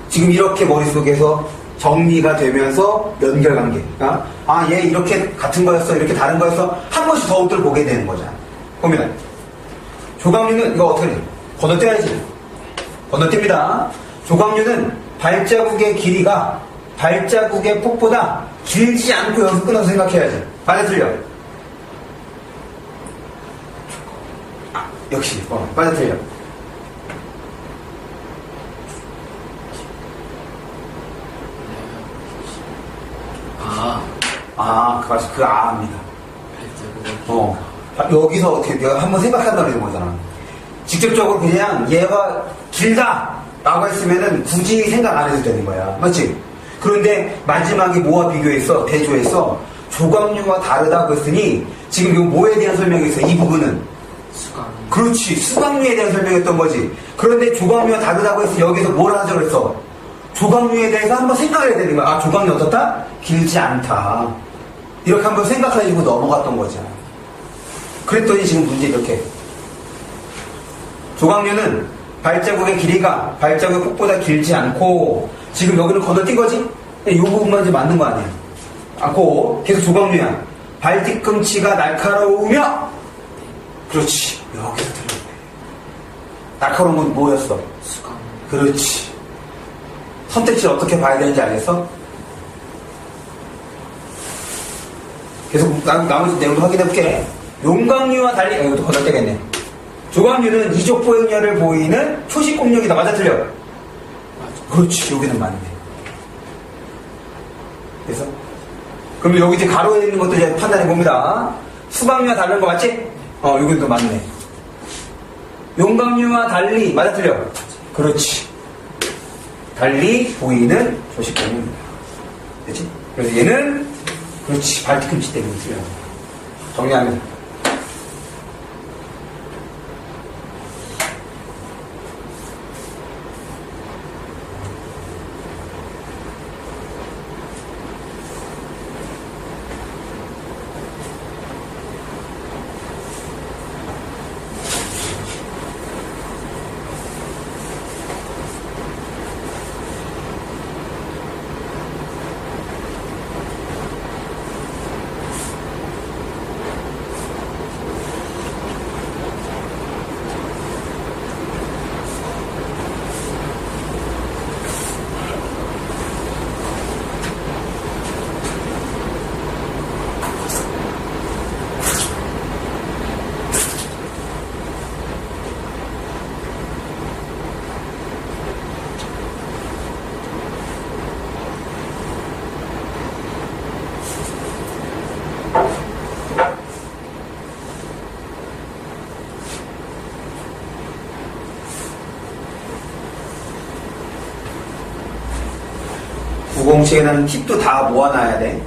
지금 이렇게 머릿속에서 정리가 되면서 연결관계. 얘 이렇게 같은 거였어, 이렇게 다른 거였어. 한 번씩 더욱들 보게 되는 거잖아. 봅니다. 조각류는 이거 어떻게 돼? 건너뛰어야지. 건너뜁니다. 조각류는 발자국의 길이가 발자국의 폭보다 길지 않고 여기서 끊어서 생각해야지. 맞아, 틀려? 역시, 맞아, 틀려? 그 아입니다. 여기서 어떻게 내가 한번 생각한다는 거잖아. 직접적으로 그냥 얘가 길다! 라고 했으면은 굳이 생각 안 해도 되는 거야. 맞지? 그런데 마지막에 뭐와 비교했어? 대조했어? 조각류와 다르다고 했으니 지금 이 뭐에 대한 설명이 있어? 이 부분은? 수각. 그렇지. 수각류에 대한 설명이었던 거지. 그런데 조각류와 다르다고 해서 여기서 뭘 하자고 했어? 조각류에 대해서 한번 생각을 해야 되는 거야. 조각류 어떻다? 길지 않다. 이렇게 한번 생각해주고 넘어갔던 거잖아. 그랬더니 지금 문제 이렇게. 조각류는 발자국의 길이가 발자국의 폭보다 길지 않고, 지금 여기는 건너뛴 거지? 이 부분만 이제 맞는 거 아니야. 않고, 계속 조각류야. 발뒤꿈치가 날카로우며, 그렇지. 여기서 들렸네. 날카로운 건 뭐였어? 수각. 그렇지. 선택지를 어떻게 봐야 되는지 알겠어? 계속 나머지 내용도 확인해볼게. 용광류와 달리, 이것도 건너뛰겠네. 조각류는 이족 보행렬을 보이는 초식 공룡이다. 맞아, 틀려? 맞아. 그렇지, 여기는 맞네. 그래서 그럼 여기 이제 가로에 있는 것도 이제 판단해 봅니다. 수각류와 다른 거 맞지? 여기도 맞네. 용광류와 달리, 맞아, 틀려? 그렇지. 달리 보이는 초식 공룡입니다. 그렇지? 그래서 얘는 그렇지, 발뒤꿈치 때문에 틀려. 정리합니다. 구공책에는 팁도 다 모아놔야 돼.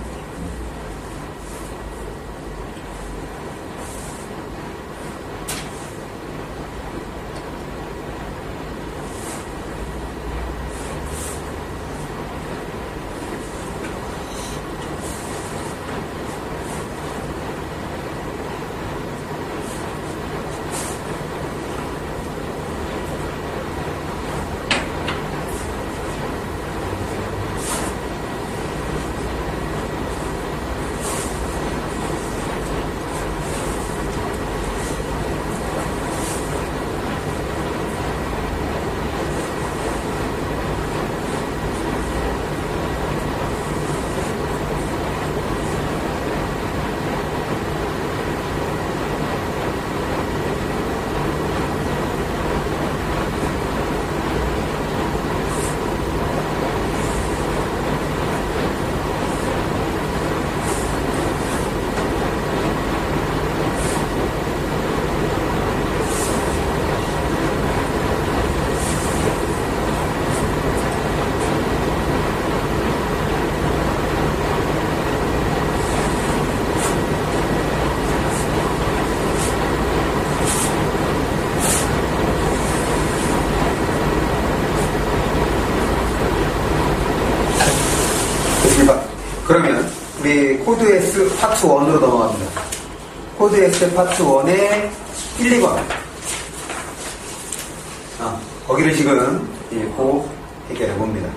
그러면 우리 코드 S 파트 1으로 넘어갑니다. 코드 S 파트 1의 1, 2번. 거기를 지금 읽고 해결해 봅니다.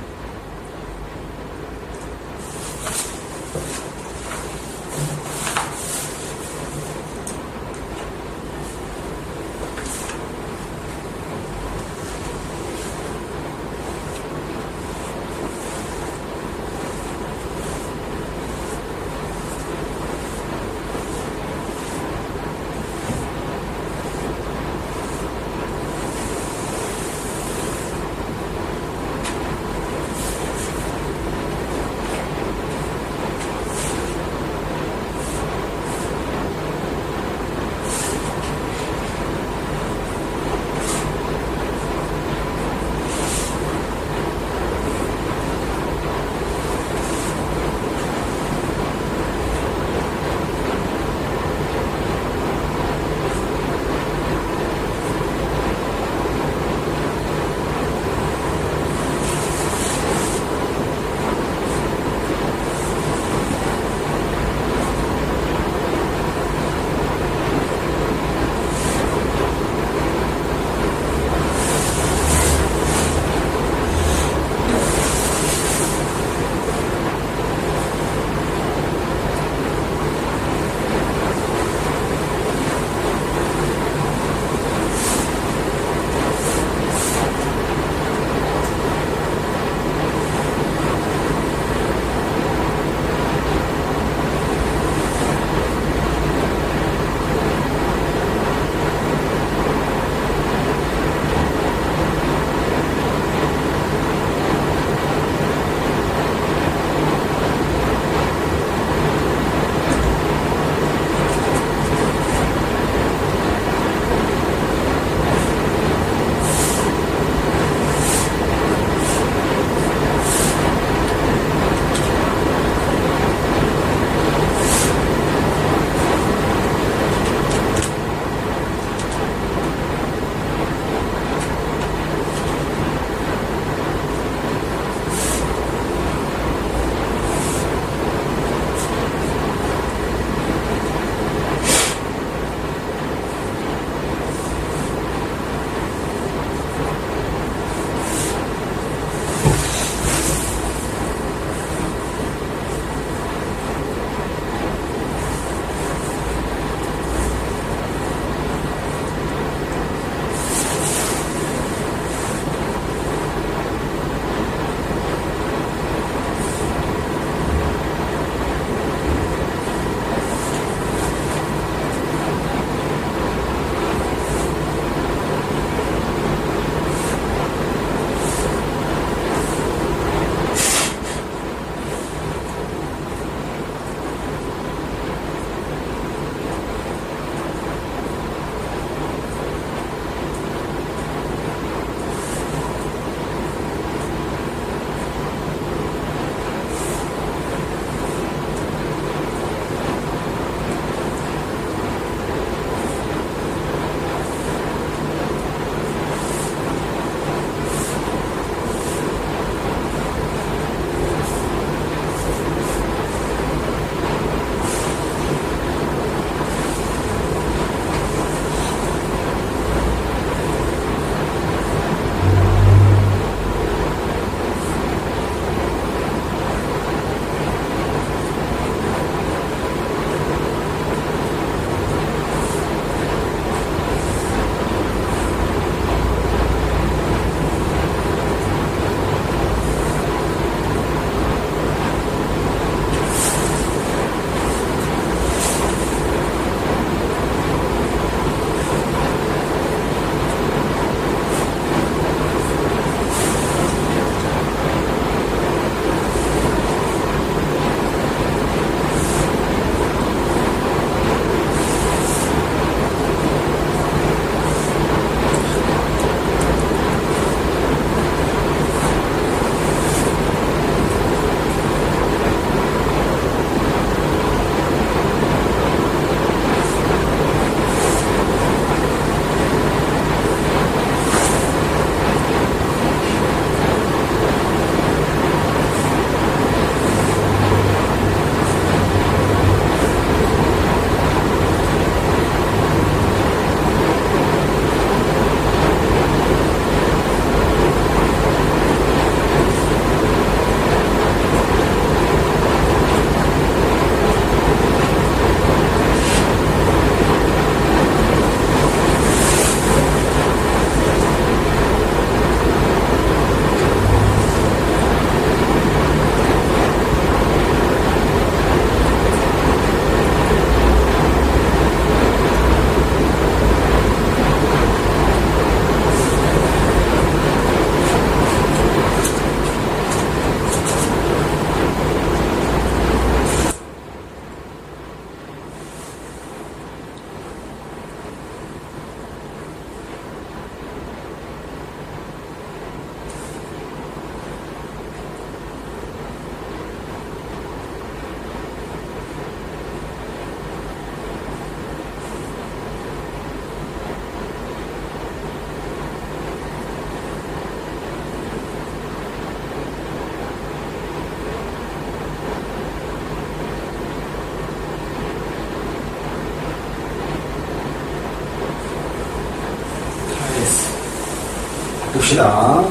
봅시다.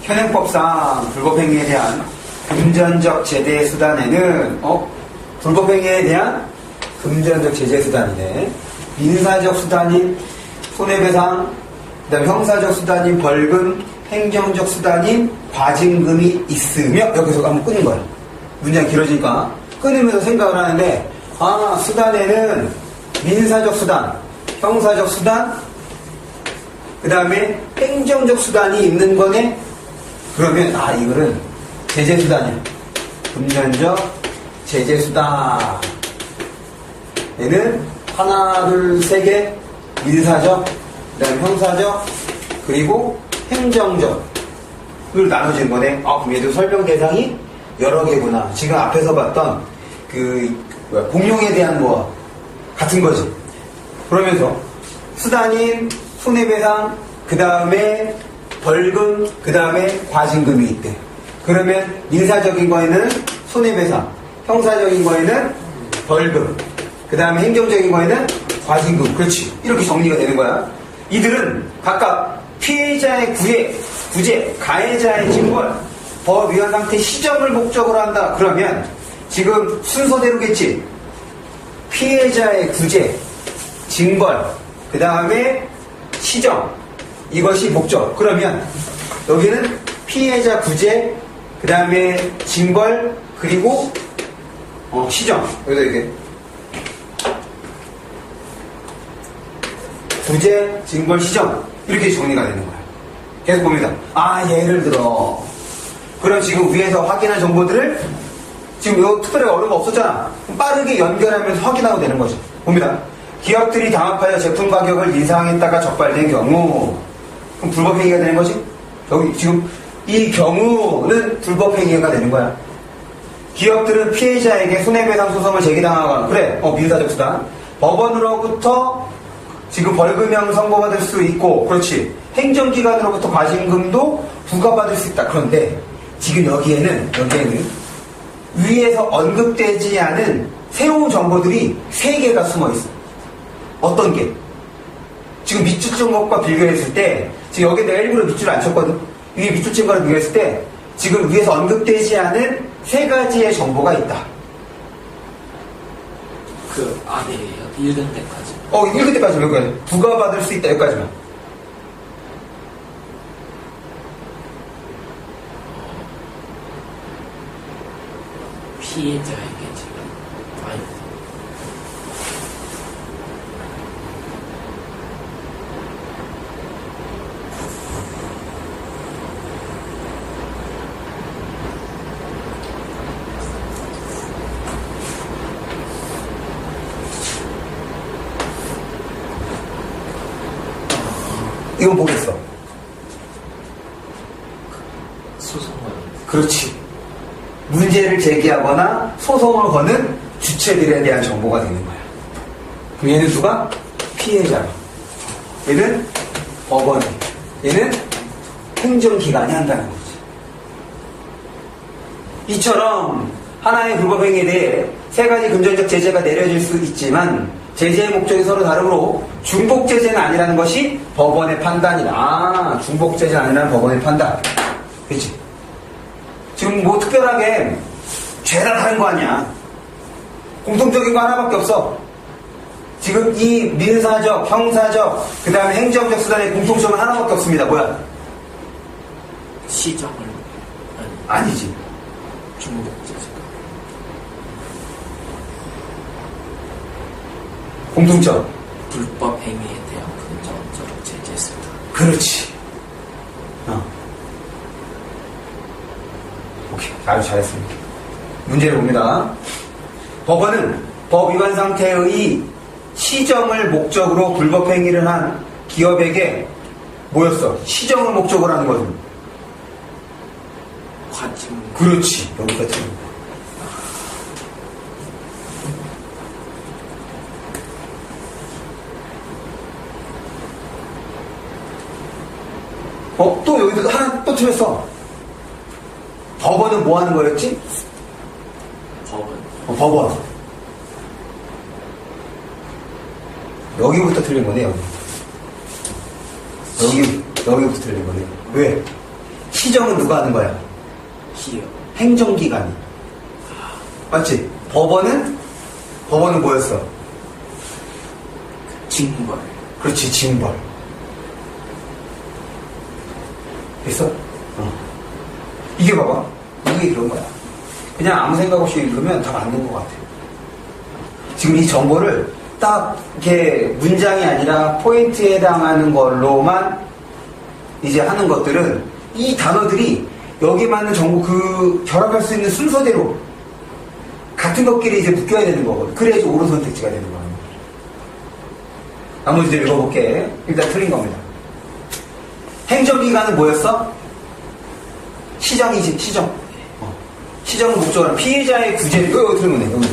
현행법상 불법행위에 대한 금전적 제재 수단에는 불법행위에 대한 금전적 제재 수단이네. 민사적 수단인 손해배상, 그다음에 형사적 수단인 벌금, 행정적 수단인 과징금이 있으며 여기서 한번 끊는 거야. 문장이 길어지니까 끊으면서 생각을 하는데 수단에는 민사적 수단, 형사적 수단, 그 다음에 행정적 수단이 있는 거네. 그러면 이거는 제재 수단이야. 금전적 제재 수단. 얘는 하나, 둘, 세 개 민사적, 그 다음에 형사적, 그리고 행정적을 나눠진 거네. 그럼 얘도 설명 대상이 여러 개구나. 지금 앞에서 봤던 공용에 대한 거 같은 거지. 그러면서 수단인 손해배상, 그 다음에 벌금, 그 다음에 과징금이 있대. 그러면 민사적인 거에는 손해배상, 형사적인 거에는 벌금, 그 다음에 행정적인 거에는 과징금. 그렇지. 이렇게 정리가 되는 거야. 이들은 각각 피해자의 구제, 가해자의 징벌, 법 위반 상태 시정을 목적으로 한다. 그러면 지금 순서대로겠지. 피해자의 구제, 징벌, 그 다음에 시정, 이것이 목적. 그러면 여기는 피해자 구제, 그 다음에 징벌, 그리고 시정. 여기다 이렇게 구제, 징벌, 시정 이렇게 정리가 되는 거야. 계속 봅니다. 예를 들어 그럼 지금 위에서 확인한 정보들을 지금 요 특별히 어려운 거 없었잖아. 빠르게 연결하면서 확인하고 되는 거죠. 봅니다. 기업들이 당합하여 제품 가격을 인상했다가 적발된 경우 그럼 불법행위가 되는 거지? 여기 지금 이 경우는 불법행위가 되는 거야. 기업들은 피해자에게 손해배상 소송을 제기당하거나 그래 민사적 수단 법원으로부터 지금 벌금형 선고받을 수 있고 그렇지 행정기관으로부터 과징금도 부과받을 수 있다. 그런데 지금 여기에는 위에서 언급되지 않은 새로운 정보들이 3개가 숨어 있어. 어떤 게? 지금 밑줄 친 것과 비교했을 때 지금 여기에 내가 일부러 밑줄을 안 쳤거든. 위에 밑줄 친 거랑 비교했을 때 지금 위에서 언급되지 않은 3가지의 정보가 있다. 그 아래에요. 읽은 데까지. 읽을 때까지 여기까지. 부과받을 수 있다. 여기까지만. 피해자에게 지금 이건 뭐겠어? 소송을. 그렇지. 문제를 제기하거나 소송을 거는 주체들에 대한 정보가 되는 거야. 그럼 얘는 누가? 피해자가. 얘는 법원이. 얘는 행정기관이 한다는 거지. 이처럼 하나의 불법행위에 대해 3가지 금전적 제재가 내려질 수 있지만 제재의 목적이 서로 다르므로 중복제재는 아니라는 것이 법원의 판단이다. 중복제재는 아니라는 법원의 판단. 그렇지? 지금 뭐 특별하게 죄다 다른 거 아니야. 공통적인 거 하나밖에 없어. 지금 이 민사적, 형사적, 그 다음에 행정적 수단의 공통점은 하나밖에 없습니다. 뭐야? 시정을 아니지. 중복제재가. 공통점. 불법 행위에 대한 금전적 제재 수단. 그렇지. 오케이. 아주 잘했습니다. 문제를 봅니다. 법원은 법 위반 상태의 시정을 목적으로 불법 행위를 한 기업에게 뭐였어? 시정을 목적으로 하는 거죠. 과징금. 그렇지. 여기가 틀린 거야. 또 여기도 하나 또 틀렸어. 법원은 뭐 하는 거였지? 법은 법원. 여기부터 틀린 거네, 여기. 여기부터 틀린 거네. 왜? 시정은 누가 하는 거야? 기업. 행정기관이. 맞지? 법원은 뭐였어? 징벌. 그렇지, 징벌. 됐어? 이게 봐봐. 이게 그런 거야. 그냥 아무 생각 없이 읽으면 다 맞는 것 같아. 지금 이 정보를 딱 이렇게 문장이 아니라 포인트에 해당하는 걸로만 이제 하는 것들은 이 단어들이 여기에 맞는 정보 결합할 수 있는 순서대로 같은 것끼리 이제 묶여야 되는 거거든. 그래야지 옳은 선택지가 되는 거야. 나머지들 읽어볼게. 일단 틀린 겁니다. 행정기관은 뭐였어? 시정이지, 시정. 시정을 목적으로 피해자의 구제를, 여기 틀린 거네, 여기.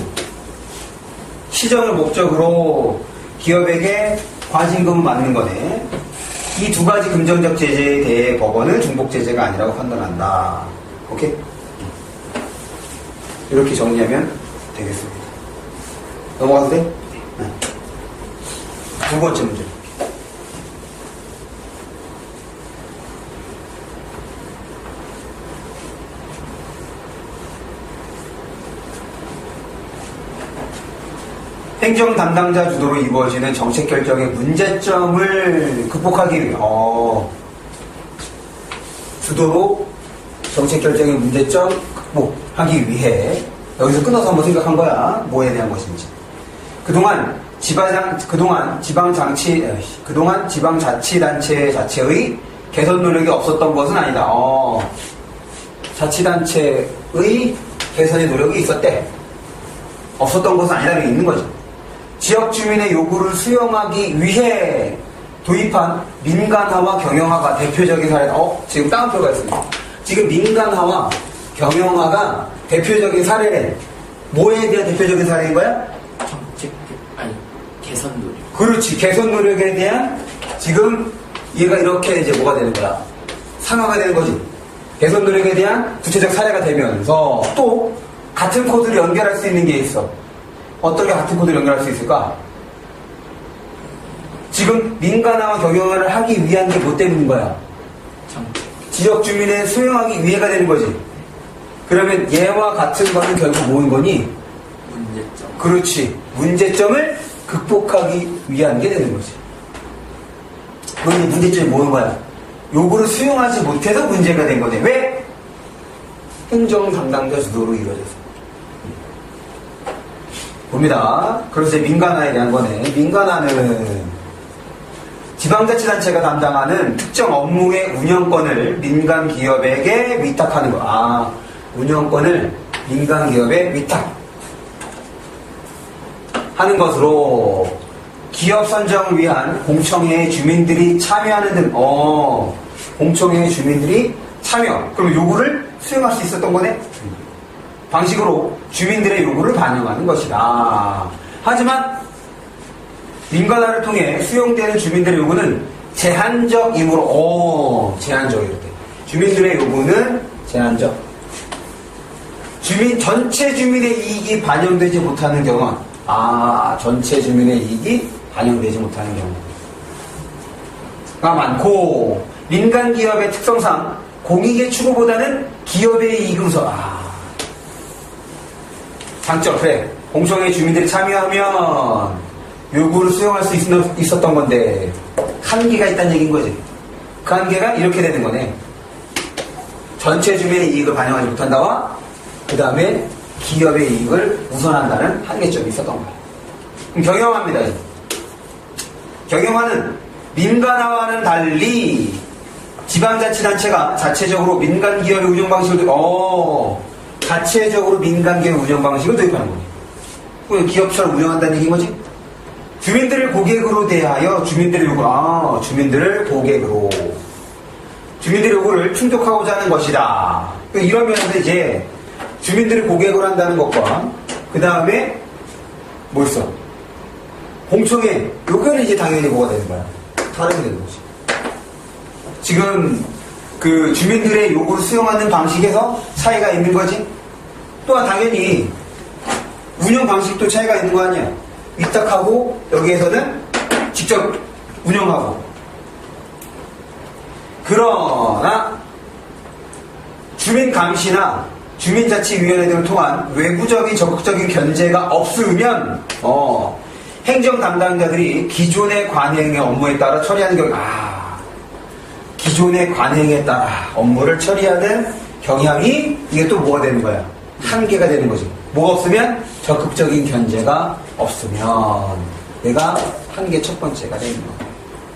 시정을 목적으로 기업에게 과징금을 맞는 거네. 이 두 가지 금전적 제재에 대해 법원은 중복 제재가 아니라고 판단한다. 오케이? 이렇게 정리하면 되겠습니다. 넘어가도 돼? 네. 두 번째 문제. 행정 담당자 주도로 이루어지는 정책 결정의 문제점을 극복하기 위해 주도로 정책 결정의 문제점 극복하기 위해 여기서 끊어서 한번 생각한 거야. 뭐에 대한 것인지. 그동안 지방자치단체 자체의 개선 노력이 없었던 것은 아니다. 자치단체의 개선의 노력이 있었대. 없었던 것은 아니라는 게 있는 거지. 지역 주민의 요구를 수용하기 위해 도입한 민간화와 경영화가 대표적인 사례다. 지금 따옴표가 있습니다. 지금 민간화와 경영화가 대표적인 사례래. 뭐에 대한 대표적인 사례인 거야? 개선 노력. 그렇지. 개선 노력에 대한 지금 얘가 이렇게 이제 뭐가 되는 거야? 상하가 되는 거지. 개선 노력에 대한 구체적 사례가 되면서 또 같은 코드를 연결할 수 있는 게 있어. 어떻게 같은 코드를 연결할 수 있을까? 지금 민간화와 경영화를 하기 위한 게 뭐 때문인 거야? 지역 주민의 수용하기 위해가 되는 거지. 그러면 얘와 같은 거는 결국 뭐인 거니? 문제점. 그렇지. 문제점을 극복하기 위한 게 되는 거지. 그럼 이 문제점이 뭐인 거야? 요구를 수용하지 못해서 문제가 된 거네. 왜? 행정 담당자 주도로 이루어져서. 봅니다. 그래서 민간화에 대한 거네. 민간화는 지방자치단체가 담당하는 특정 업무의 운영권을 민간 기업에게 위탁하는 거. 운영권을 민간 기업에 위탁하는 것으로 기업 선정을 위한 공청회의 주민들이 참여하는 등, 공청회의 주민들이 참여. 그럼 요구를 수용할 수 있었던 거네? 방식으로 주민들의 요구를 반영하는 것이다. 하지만 민간화를 통해 수용되는 주민들의 요구는 제한적이므로 제한적 이렇게 주민들의 요구는 제한적. 전체 주민의 이익이 반영되지 못하는 경우, 전체 주민의 이익이 반영되지 못하는 경우가 많고, 민간 기업의 특성상 공익의 추구보다는 기업의 이익을 우선. 장점, 그래. 공청회 주민들이 참여하면 요구를 수용할 수 있었던 건데, 한계가 있다는 얘기인 거지. 그 한계가 이렇게 되는 거네. 전체 주민의 이익을 반영하지 못한다와, 그 다음에 기업의 이익을 우선한다는 한계점이 있었던 거야. 그럼 경영화입니다. 경영화는 민간화와는 달리 지방자치단체가 자체적으로 민간기업의 운영방식을 자체적으로 민간기업 운영방식을 도입하는 거예요. 기업처럼 운영한다는 얘기인 거지. 주민들을 고객으로 대하여 주민들의 요구를 충족하고자 하는 것이다. 이런 면에서 이제 주민들을 고객으로 한다는 것과 그 다음에 뭐 있어? 공청회 요거는 이제 당연히 뭐가 되는 거야? 다르게 되는 거지. 지금 그 주민들의 요구를 수용하는 방식에서 차이가 있는 거지. 또한 당연히 운영 방식도 차이가 있는 거 아니야. 위탁하고 여기에서는 직접 운영하고. 그러나 주민감시나 주민자치위원회 등을 통한 외부적인 적극적인 견제가 없으면 행정 담당자들이 기존의 관행의 업무에 따라 처리하는 경우 기존의 관행에 따라 업무를 처리하는 경향이 이게 또 뭐가 되는 거야? 한계가 되는 거지. 뭐가 없으면 적극적인 견제가 없으면 내가 한계 첫 번째가 되는 거야.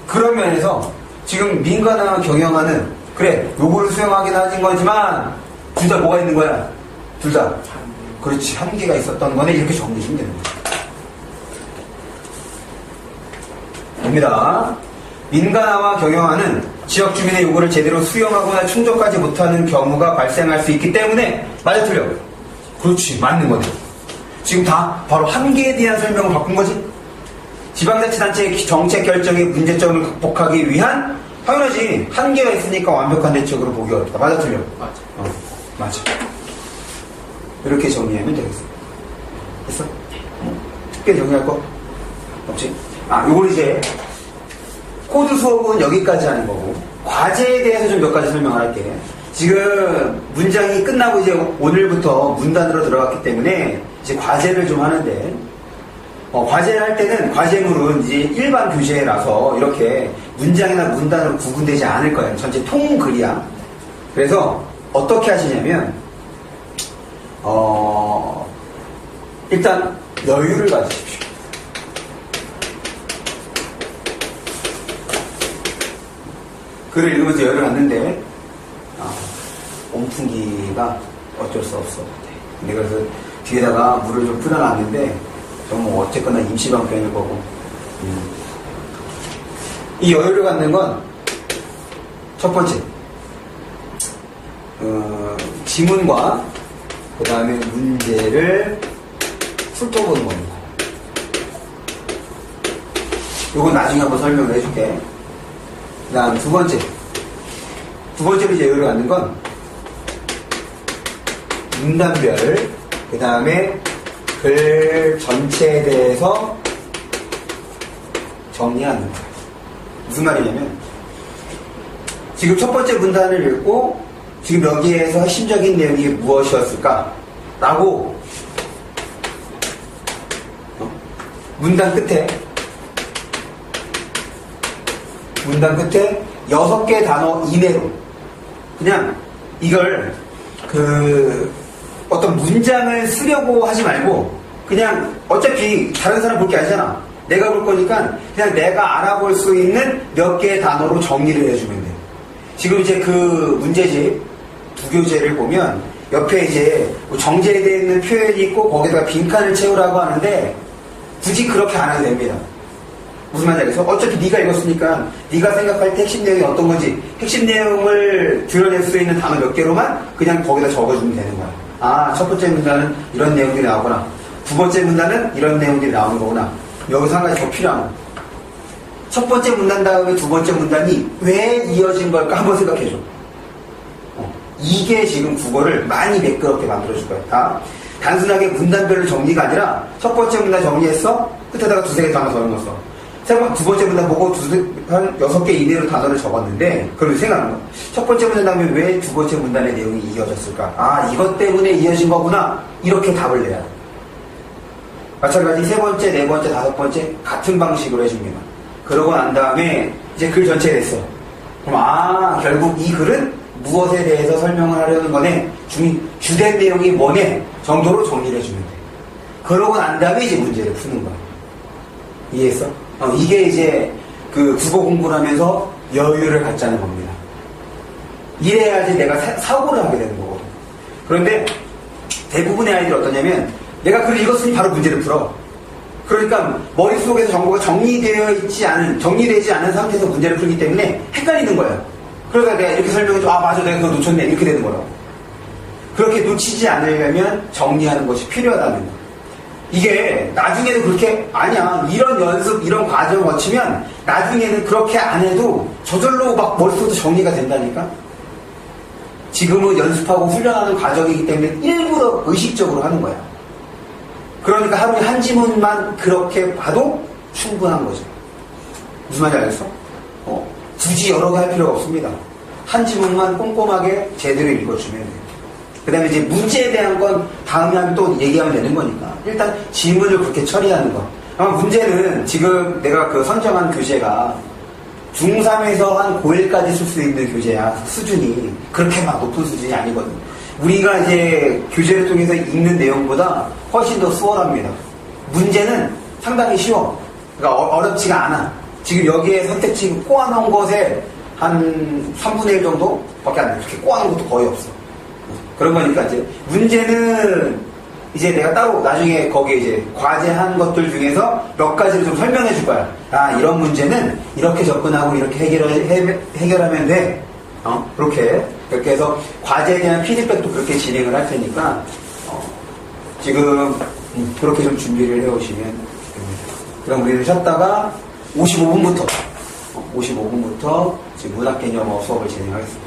그런 면에서 지금 민간화 경영하는 그래 요거를 수행하긴 하는 거지만 둘 다 뭐가 있는 거야? 둘 다 그렇지 한계가 있었던 거네 이렇게 정리하시면 되는 거야. 봅니다. 민간화와 경영화는 지역 주민의 요구를 제대로 수용하거나 충족하지 못하는 경우가 발생할 수 있기 때문에 맞아 틀려? 그렇지 맞는 거네. 지금 다 바로 한계에 대한 설명을 바꾼 거지. 지방자치단체의 정책 결정의 문제점을 극복하기 위한 당연하지 한계가 있으니까 완벽한 대책으로 보기 어렵다. 맞아 틀려? 맞아. 맞아. 이렇게 정리하면 되겠어. 됐어? 특별히 정리할 거 없지? 요걸 이제 코드 수업은 여기까지 하는 거고 과제에 대해서 좀 몇 가지 설명을 할게. 지금 문장이 끝나고 이제 오늘부터 문단으로 들어갔기 때문에 이제 과제를 좀 하는데 과제를 할 때는 과제물은 이제 일반 교재라서 이렇게 문장이나 문단으로 구분되지 않을 거예요. 전체 통글이야. 그래서 어떻게 하시냐면 일단 여유를 가지십시오. 글을 읽으면서 여유를 갖는데 온풍기가 어쩔 수 없어. 근데 그래서 뒤에다가 물을 좀 뿌려놨는데 뭐 어쨌거나 임시방편일 거고 이 여유를 갖는 건 첫 번째 지문과 그 다음에 문제를 훑어보는 겁니다. 이건 나중에 한번 설명을 해줄게. 그 다음 두 번째로 이제 여유를 갖는 건 문단별 그 다음에 글 전체에 대해서 정리하는 거예요. 무슨 말이냐면 지금 첫 번째 문단을 읽고 지금 여기에서 핵심적인 내용이 무엇이었을까? 라고 문단 끝에 6개 단어 이내로 그냥 이걸 어떤 문장을 쓰려고 하지 말고 그냥 어차피 다른 사람 볼 게 아니잖아. 내가 볼 거니까 그냥 내가 알아볼 수 있는 몇 개의 단어로 정리를 해주면 돼. 지금 이제 그 문제집 두 교재를 보면 옆에 이제 정제되어 있는 표현이 있고 거기다가 빈칸을 채우라고 하는데 굳이 그렇게 안 해도 됩니다. 무슨 말인지 알겠어? 어차피 네가 읽었으니까 네가 생각할 때 핵심 내용이 어떤 건지 핵심 내용을 드러낼 수 있는 단어 몇 개로만 그냥 거기다 적어주면 되는 거야. 첫 번째 문단은 이런 내용들이 나오거나 두 번째 문단은 이런 내용들이 나오는 거구나. 여기서 한 가지 더 필요한 거. 첫 번째 문단 다음에 두 번째 문단이 왜 이어진 걸까 한번 생각해줘. 이게 지금 국어를 많이 매끄럽게 만들어줄 거야. 단순하게 문단별로 정리가 아니라 첫 번째 문단 정리했어? 끝에다가 두세 개 단어 더 넣었어. 두 번째 문단 보고 한 6개 이내로 단어를 적었는데 그걸 생각하는 거야. 첫 번째 문단 다음에 왜 두 번째 문단의 내용이 이어졌을까? 이것 때문에 이어진 거구나. 이렇게 답을 내야 돼. 마찬가지 세 번째, 네 번째, 다섯 번째 같은 방식으로 해줍니다. 그러고 난 다음에 이제 글 전체를 했어. 그럼 결국 이 글은 무엇에 대해서 설명을 하려는 거네. 주된 내용이 뭐네 정도로 정리를 해주면 돼. 그러고 난 다음에 이제 문제를 푸는 거야. 이해했어? 이게 이제 그 국어 공부를 하면서 여유를 갖자는 겁니다. 이래야지 내가 사고를 하게 되는 거거든. 그런데 대부분의 아이들이 어떠냐면 내가 글을 읽었으니 바로 문제를 풀어. 그러니까 머릿속에서 정보가 정리되지 않은 상태에서 문제를 풀기 때문에 헷갈리는 거예요. 그러니까 내가 이렇게 설명해줘. 맞아 내가 그거 놓쳤네. 이렇게 되는 거라고. 그렇게 놓치지 않으려면 정리하는 것이 필요하다는 거예요. 이게 나중에는 그렇게 아니야. 이런 연습 이런 과정을 거치면 나중에는 그렇게 안 해도 저절로 막 머릿속에서 정리가 된다니까. 지금은 연습하고 훈련하는 과정이기 때문에 일부러 의식적으로 하는 거야. 그러니까 하루에 한 지문만 그렇게 봐도 충분한 거죠. 무슨 말인지 알겠어? 굳이 여러 개 할 필요가 없습니다. 한 지문만 꼼꼼하게 제대로 읽어주면 돼요. 그 다음에 이제 문제에 대한 건 다음에 또 얘기하면 되는 거니까. 일단 질문을 그렇게 처리하는 거. 아마 문제는 지금 내가 그 선정한 교재가 중3에서 한 고1까지 쓸 수 있는 교재야. 수준이. 그렇게 막 높은 수준이 아니거든. 우리가 이제 교재를 통해서 읽는 내용보다 훨씬 더 수월합니다. 문제는 상당히 쉬워. 그러니까 어렵지가 않아. 지금 여기에 선택지 꼬아놓은 것에 한 3분의 1 정도밖에 안 돼. 그렇게 꼬아놓은 것도 거의 없어. 그런 거니까 이제 문제는 이제 내가 따로 나중에 거기에 이제 과제한 것들 중에서 몇 가지를 좀 설명해 줄 거야. 아, 이런 문제는 이렇게 접근하고 이렇게 해결하면 돼. 그렇게 해서 과제에 대한 피드백도 그렇게 진행을 할 테니까 지금 그렇게 좀 준비를 해 오시면 됩니다. 그럼 우리는 쉬었다가 55분부터 지금 문학개념어 수업을 진행하겠습니다.